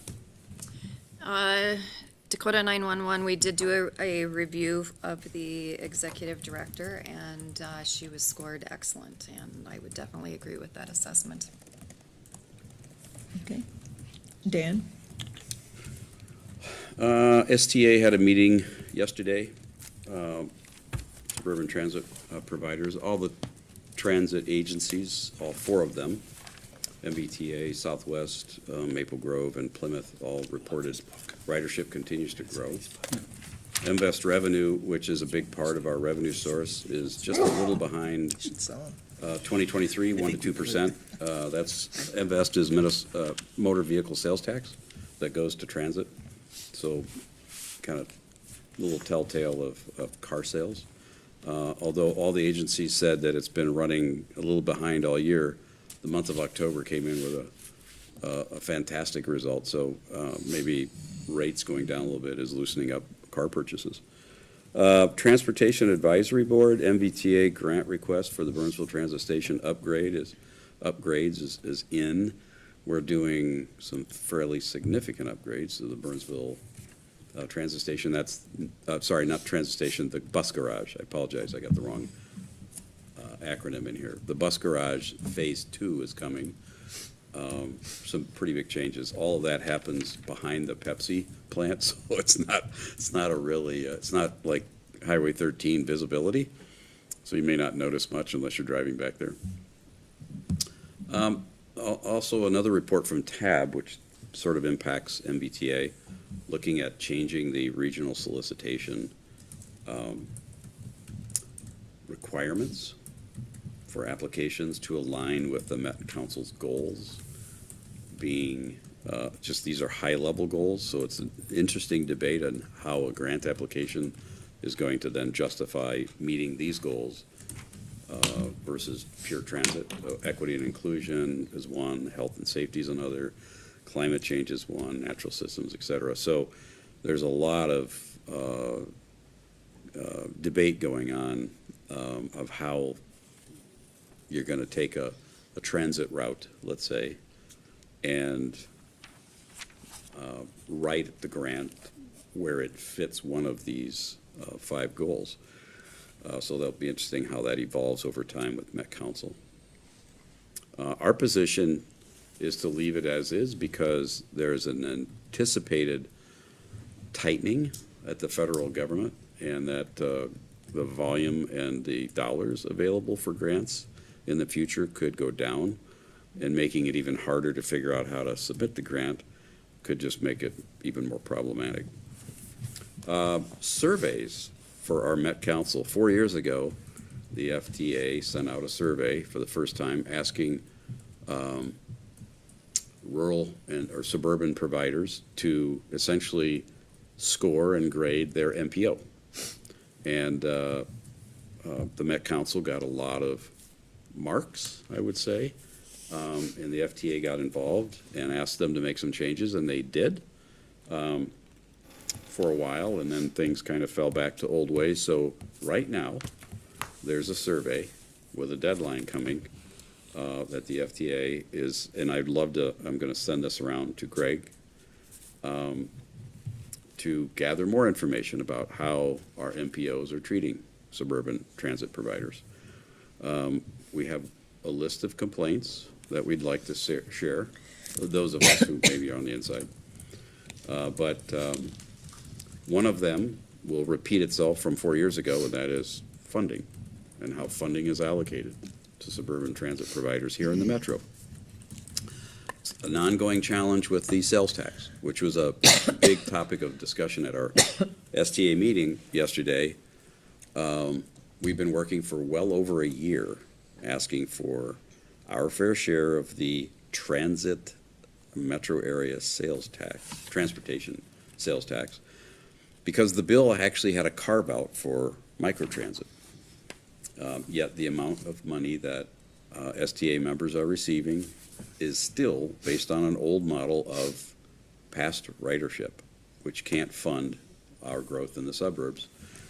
Dakota 911, we did do a review of the executive director, and she was scored excellent, and I would definitely agree with that assessment. Okay. Dan? STA had a meeting yesterday, suburban transit providers, all the transit agencies, all four of them, MBTA, Southwest, Maple Grove, and Plymouth, all reported ridership continues to grow. Invest revenue, which is a big part of our revenue source, is just a little behind 2023, 1% to 2%. That's, Invest is motor vehicle sales tax that goes to transit. So kind of a little telltale of car sales. Although all the agencies said that it's been running a little behind all year, the month of October came in with a fantastic result. So maybe rates going down a little bit is loosening up car purchases. Transportation Advisory Board, MVTA grant request for the Burnsville Transit Station upgrades is in. We're doing some fairly significant upgrades to the Burnsville transit station. That's, sorry, not transit station, the bus garage. I apologize, I got the wrong acronym in here. The bus garage Phase 2 is coming. Some pretty big changes. All of that happens behind the Pepsi plant, so it's not a really, it's not like Highway 13 visibility, so you may not notice much unless you're driving back there. Also, another report from TAB, which sort of impacts MBTA, looking at changing the regional solicitation requirements for applications to align with the Met Council's goals, being just these are high-level goals, so it's an interesting debate on how a grant application is going to then justify meeting these goals versus pure transit. So equity and inclusion is one, health and safety is another, climate change is one, natural systems, et cetera. So there's a lot of debate going on of how you're going to take a a transit route, let's say, and write the grant where it fits one of these 5 goals. So that'll be interesting how that evolves over time with Met Council. Our position is to leave it as is because there's an anticipated tightening at the federal government, and that the volume and the dollars available for grants in the future could go down, and making it even harder to figure out how to submit the grant could just make it even more problematic. Surveys for our Met Council. 4 years ago, the FTA sent out a survey for the first time asking rural or suburban providers to essentially score and grade their MPO. And the Met Council got a lot of marks, I would say, and the FTA got involved and asked them to make some changes, and they did for a while, and then things kind of fell back to old ways. So right now, there's a survey with a deadline coming that the FTA is, and I'd love to, I'm going to send this around to Greg to gather more information about how our MPOs are treating suburban transit providers. We have a list of complaints that we'd like to share, those of us who maybe are on the inside. But one of them will repeat itself from 4 years ago, and that is funding and how funding is allocated to suburban transit providers here in the metro. It's an ongoing challenge with the sales tax, which was a big topic of discussion at our STA meeting yesterday. We've been working for well over a year asking for our fair share of the transit metro area sales tax, transportation sales tax, because the bill actually had a carve-out for microtransit. Yet the amount of money that STA members are receiving is still based on an old model of past ridership, which can't fund our growth in the suburbs,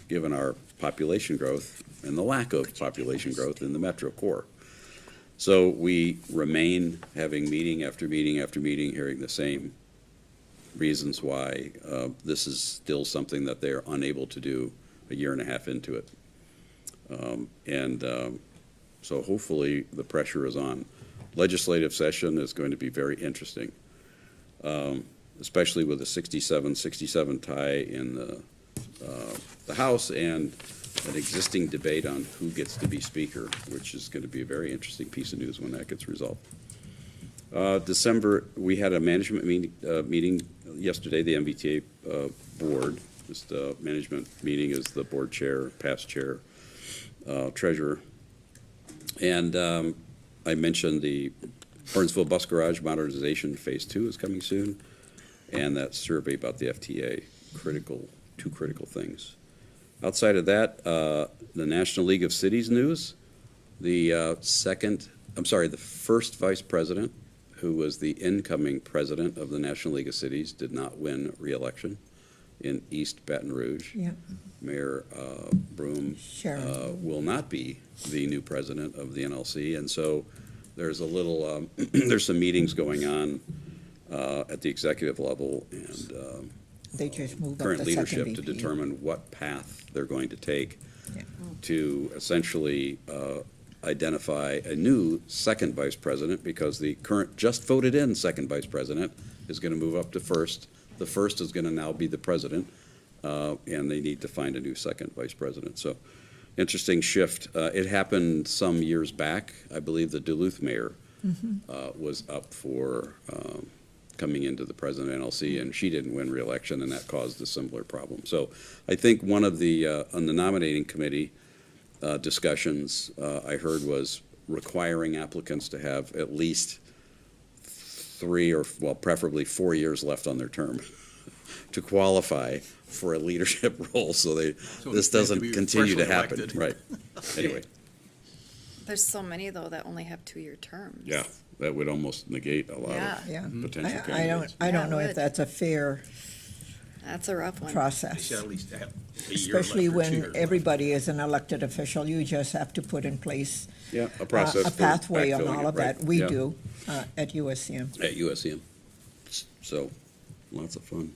given our population growth and the lack of population growth in the metro core. So we remain having meeting after meeting after meeting, hearing the same reasons why this is still something that they're unable to do a year and a half into it. So hopefully the pressure is on. Legislative session is going to be very interesting, especially with the 67 tie in the House and an existing debate on who gets to be Speaker, which is going to be a very interesting piece of news when that gets resolved. December, we had a management meeting yesterday, the MBTA board. This management meeting is the board chair, past chair, treasurer. And I mentioned the Burnsville Bus Garage Modernization Phase 2 is coming soon, and that survey about the FTA, two critical things. Outside of that, the National League of Cities news, the first vice president, who was the incoming president of the National League of Cities, did not win re-election in East Baton Rouge. Yeah. Mayor Broom will not be the new president of the NLC, and so there's a little, there's some meetings going on at the executive level and they just moved up current the leadership second to VP. determine what path they're going to take to essentially identify a new second vice president, because the current just voted in second vice president is going to move up to first. The first is going to now be the president, and they need to find a new second vice president. So interesting shift. It happened some years back. I believe the Duluth mayor was up for coming into the president of NLC, and she didn't win re-election, and that caused a similar problem. So I think one of the, on the nominating committee discussions I heard was requiring applicants to have at least 3 or, well, preferably 4 years left on their term to qualify for a leadership role, so this doesn't continue to happen. Elected. Right. Anyway. There's so many, though, that only have 2-year terms. Yeah, that would almost negate a lot of potential candidates. I don't know if that's a fair That's a rough one. process. You should at least have a year left Especially or 2 when years left. everybody is an elected official, you just have to put in place Yeah, a process a for pathway on backfilling all it, of right, that. We yeah. do at USCM. At USCM. So, lots of fun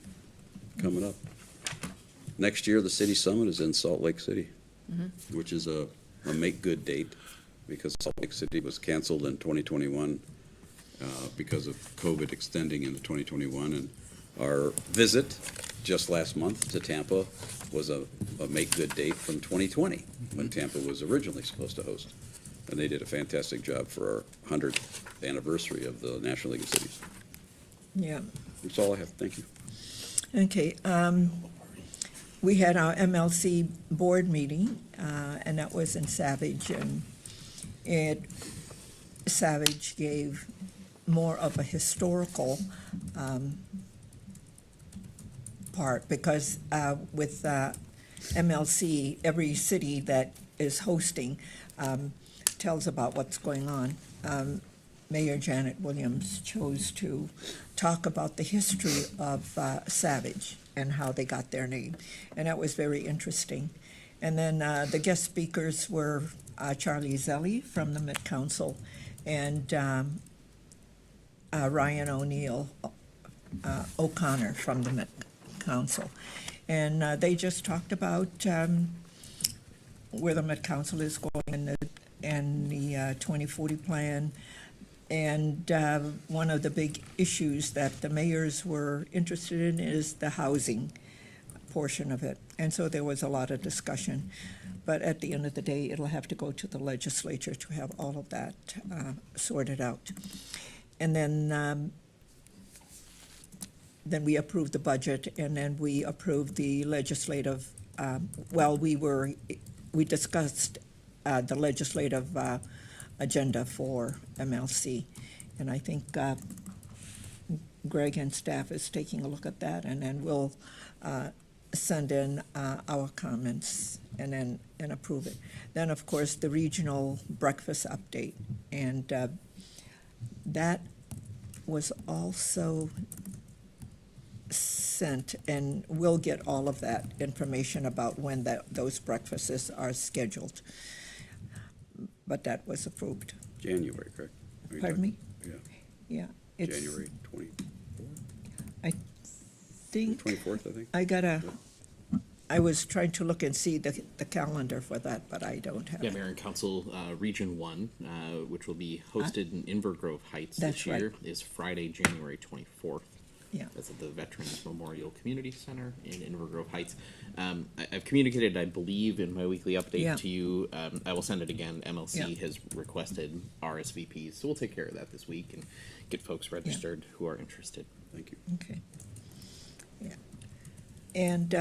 coming up. Next year, the city summit is in Salt Lake City, which is a make-good date, because Salt Lake City was canceled in 2021 because of COVID extending into 2021. And our visit just last month to Tampa was a make-good date from 2020, when Tampa was originally supposed to host. And they did a fantastic job for our 100th anniversary of the National League of Cities. Yeah. That's all I have. Thank you. Okay, we had our MLC board meeting, and that was in Savage, and Savage gave more of a historical part, because with MLC, every city that is hosting tells about what's going on. Mayor Janet Williams chose to talk about the history of Savage and how they got their name, and that was very interesting. And then the guest speakers were Charlie Zelli from the Met Council and Ryan O'Connor from the Met Council. And they just talked about where the Met Council is going and the 2040 plan. And one of the big issues that the mayors were interested in is the housing portion of it. And so there was a lot of discussion. But at the end of the day, it'll have to go to the legislature to have all of that sorted out. And then we approved the budget, and then we approved the legislative, we discussed the legislative agenda for MLC. And I think Greg and staff is taking a look at that, and then we'll send in our comments and approve it. Then, of course, the regional breakfast update, and that was also sent, and we'll get all of that information about when those breakfasts are scheduled. But that was approved. January, correct? Pardon me? Yeah. Yeah. It's, January 24th. I think. 24th, I think. I was trying to look and see the calendar for that, but I don't have Yeah, it. Mayor and Council, Region 1, which will be hosted in Invergrove Heights That's this year, right. is Friday, January 24th. Yeah. That's at the Veterans Memorial Community Center in Invergrove Heights. I've communicated, I believe, in my weekly update Yeah. to you. I will send it again. MLC Yeah. has requested RSVPs, so we'll take care of that this week and get folks registered who are interested. Thank you. Okay. Yeah. And,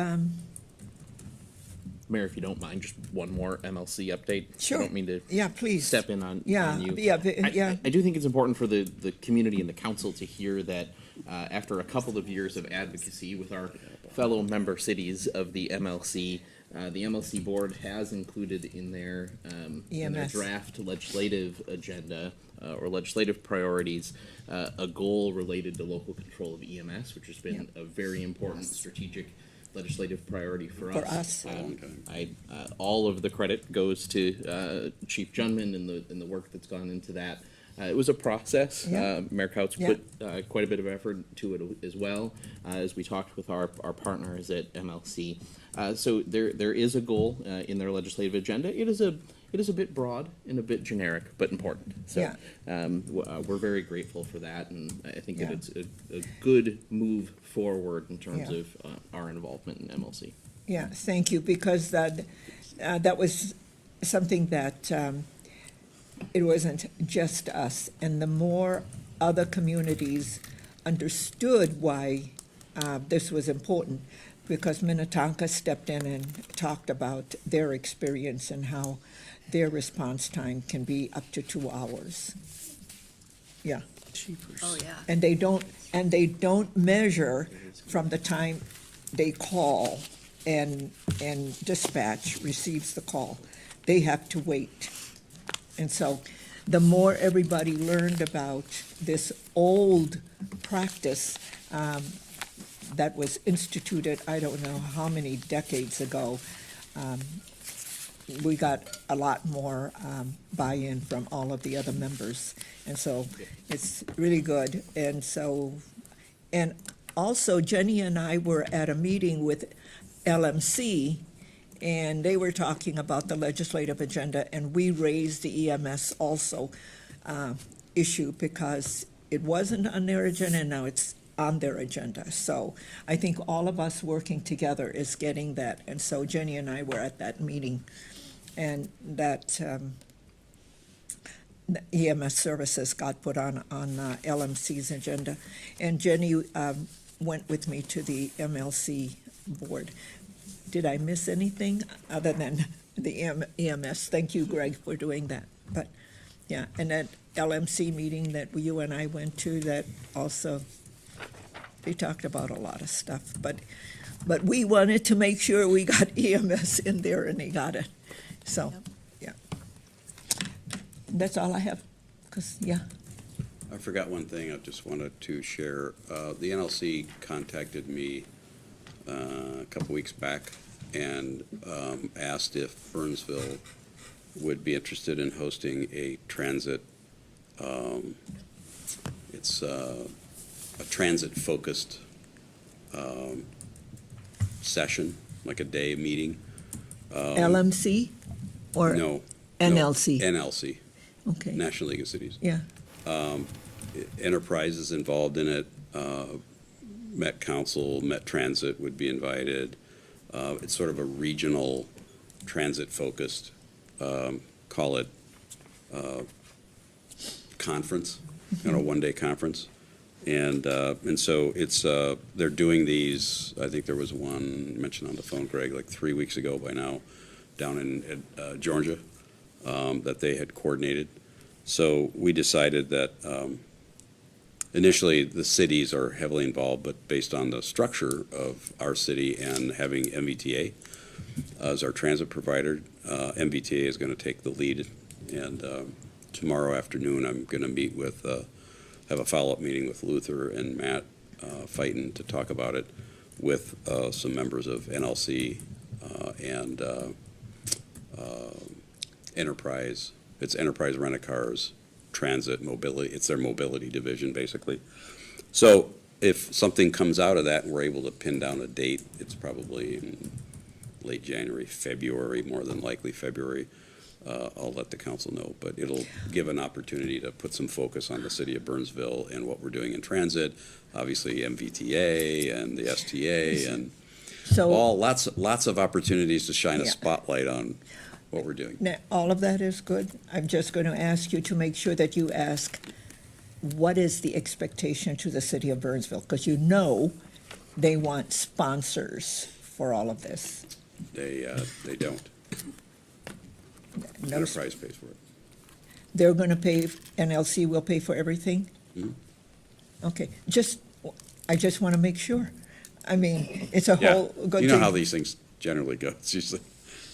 Mayor, if you don't mind, just one more MLC update. Sure. I don't mean to yeah, please. step in on Yeah, you. yeah. I do think it's important for the community and the council to hear that after a couple of years of advocacy with our fellow member cities of the MLC board has included in their EMS. draft legislative agenda or legislative priorities a goal related to local control of EMS, which has been a very important strategic legislative priority for us. All of the credit goes to Chief Junman and the work that's gone into that. It was a process. Yeah. Mayor Couch put quite a bit of effort to it as well, as we talked with our partners at MLC. So there is a goal in their legislative agenda. It is a bit broad and a bit generic, but important. So we're very grateful for that, and I think that it's a good move forward in terms of our involvement in MLC. Yeah, thank you, because that was something that it wasn't just us, and the more other communities understood why this was important, because Minnetonka stepped in and talked about their experience and how their response time can be up to 2 hours. Yeah. Oh, yeah. And they don't measure from the time they call and dispatch receives the call. They have to wait. And so the more everybody learned about this old practice that was instituted, I don't know how many decades ago, we got a lot more buy-in from all of the other members. And so it's really good. And so, and also Jenny and I were at a meeting with LMC, and they were talking about the legislative agenda, and we raised the EMS also issue because it wasn't on their agenda, and now it's on their agenda. So I think all of us working together is getting that. And so Jenny and I were at that meeting, and that the EMS services got put on LMC's agenda. And Jenny went with me to the MLC board. Did I miss anything other than the EMS? Thank you, Greg, for doing that. But, yeah, and that LMC meeting that you and I went to, that also, they talked about a lot of stuff. But we wanted to make sure we got EMS in there, and they got it. So, yeah. That's all I have, because, yeah. I forgot one thing I just wanted to share. The NLC contacted me a couple weeks back and asked if Burnsville would be interested in hosting a transit, it's a transit-focused session, like a day meeting. LMC or No. NLC? NLC. Okay. National League of Cities. Yeah. Enterprise is involved in it. Met Council, Met Transit would be invited. It's sort of a regional transit-focused, call it conference, one-day conference. And so it's, they're doing these, I think there was one mentioned on the phone, Greg, like 3 weeks ago by now, down in Georgia, that they had coordinated. So we decided that initially the cities are heavily involved, but based on the structure of our city and having MVTA as our transit provider, MVTA is going to take the lead. And tomorrow afternoon, I'm going to meet with, have a follow-up meeting with Luther and Matt Fighton to talk about it with some members of NLC and Enterprise. It's Enterprise Rent-A-Cars, Transit, Mobility. It's their mobility division, basically. So if something comes out of that and we're able to pin down a date, it's probably in late January, February, more than likely February. I'll let the council know, but it'll give an opportunity to put some focus on the city of Burnsville and what we're doing in transit, obviously MVTA and the STA and So, lots of opportunities to shine a Yeah. spotlight on what we're doing. now, all of that is good. I'm just going to ask you to make sure that you ask, what is the expectation to the city of Burnsville? Because you know they want sponsors for all of this. They don't. No, Enterprise pays for it. they're going to pay, NLC will pay for everything? Mhm. Okay, I just want to make sure. I mean, it's a Yeah. whole good thing. You know how these things generally go. It's usually,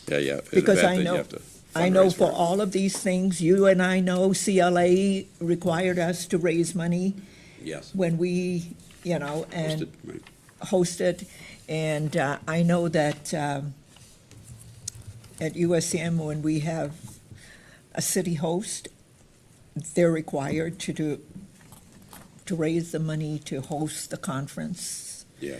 yeah. Because Bad I thing, you know, have to I know fundraise for it. all of these things, you and I know CLA required us to raise money Yes. when we, and Hosted, right. hosted. And I know that at USM, when we have a city host, they're required to raise the money to host the conference. Yeah.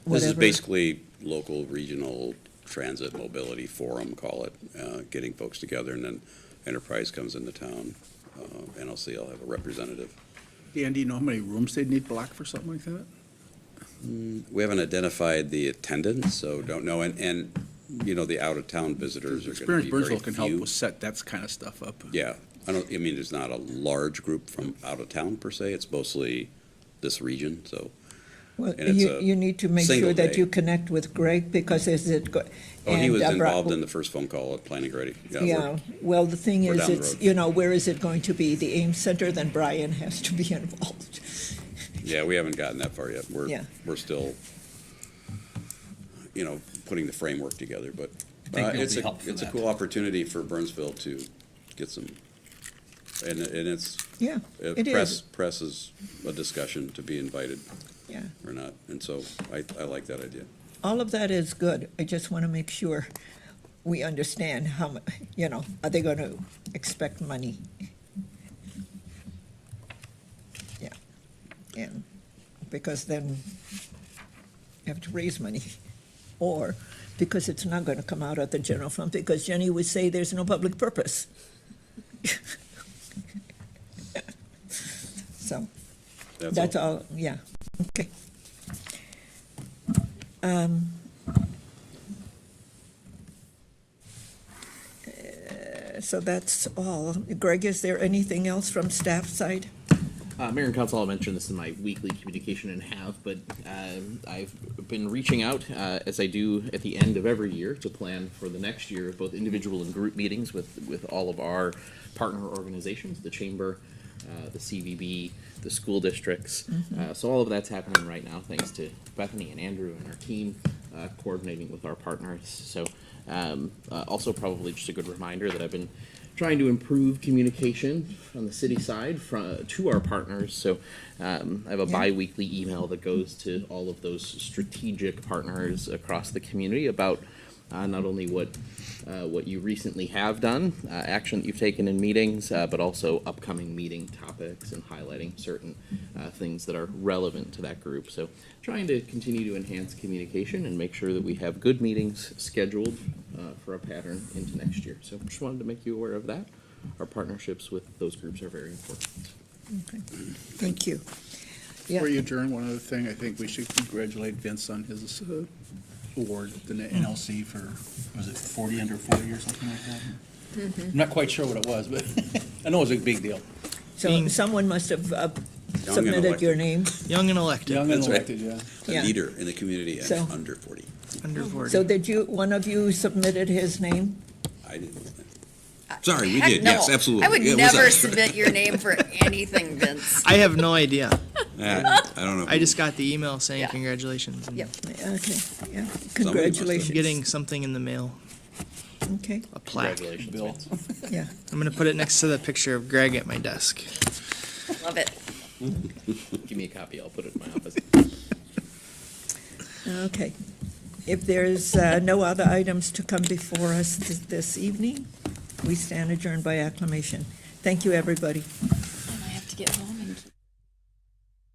This is Whatever. basically local, regional transit mobility forum, call it, getting folks together, and then Enterprise comes into town. NLC will have a representative. Dan, do you know how many rooms they'd need blocked for something like that? We haven't identified the attendance, so don't know, and the out-of-town visitors are going to Experience be very Burnsville can help few. with set that kind of stuff up. Yeah, I mean, there's not a large group from out of town per se, it's mostly this region, so. Well, And it's a you need to make single sure that day. you connect with Greg, because is it? Oh, he and, was Bri- involved in the first phone call at Planning Grady. Yeah, well, the thing we're is, down the it's, road. where is it going to be? The Ames Center, then Brian has to be involved. Yeah, we haven't gotten that far yet. Yeah. We're still, putting the framework together, but think you'll it's be helped for it's a that. cool opportunity for Burnsville to get some, and it's. Yeah, it is. Press is a discussion to be invited Yeah. or not, and so I like that idea. All of that is good. I just want to make sure we understand how, are they going to expect money? Yeah, and because then you have to raise money, or because it's not going to come out of the general fund, because Jenny would say there's no public purpose. So, that's all, yeah, okay. So that's all. Greg, is there anything else from staff side? Mayor and Council, I'll mention this in my weekly communication and but I've been reaching out, as I do at the end of every year, to plan for the next year, both individual and group meetings with all of our partner organizations, the Chamber, the CVB, the school districts. So all of that's happening right now, thanks to Bethany and Andrew and our team coordinating with our partners. So also probably just a good reminder that I've been trying to improve communication on the city side to our partners. So I have a bi-weekly email that goes to all of those strategic partners across the community about not only what you recently have done, action that you've taken in meetings, but also upcoming meeting topics and highlighting certain things that are relevant to that group. So trying to continue to enhance communication and make sure that we have good meetings scheduled for a pattern into next year. So just wanted to make you aware of that. Our partnerships with those groups are very important. Okay. Thank you. Before you adjourn, one other thing, I think we should congratulate Vince on his award, the NLC for, was it 40 under 40 or something like that? I'm not quite sure what it was, but I know it was a big deal. So someone must have submitted your name. Young and elected. Young and That's right. elected, yeah. Yeah. A leader in the community and So- under 40. Under 40. So did one of you submitted his name? I didn't. Sorry, we Heck did, no. yes, absolutely. I would Yeah, what's never up? submit your name for anything, Vince. I have no idea. I don't know. I just got the email saying Yeah. congratulations. And Yep. Okay, yeah, congratulations. Getting something in the mail, Okay, a plaque. Congratulations, Bill. Vince. yeah. I'm gonna put it next to the picture of Greg at my desk. Love it. Give me a copy, I'll put it in my office. Okay. If there's no other items to come before us this evening, we stand adjourned by acclamation. Thank you, everybody. And I have to get home.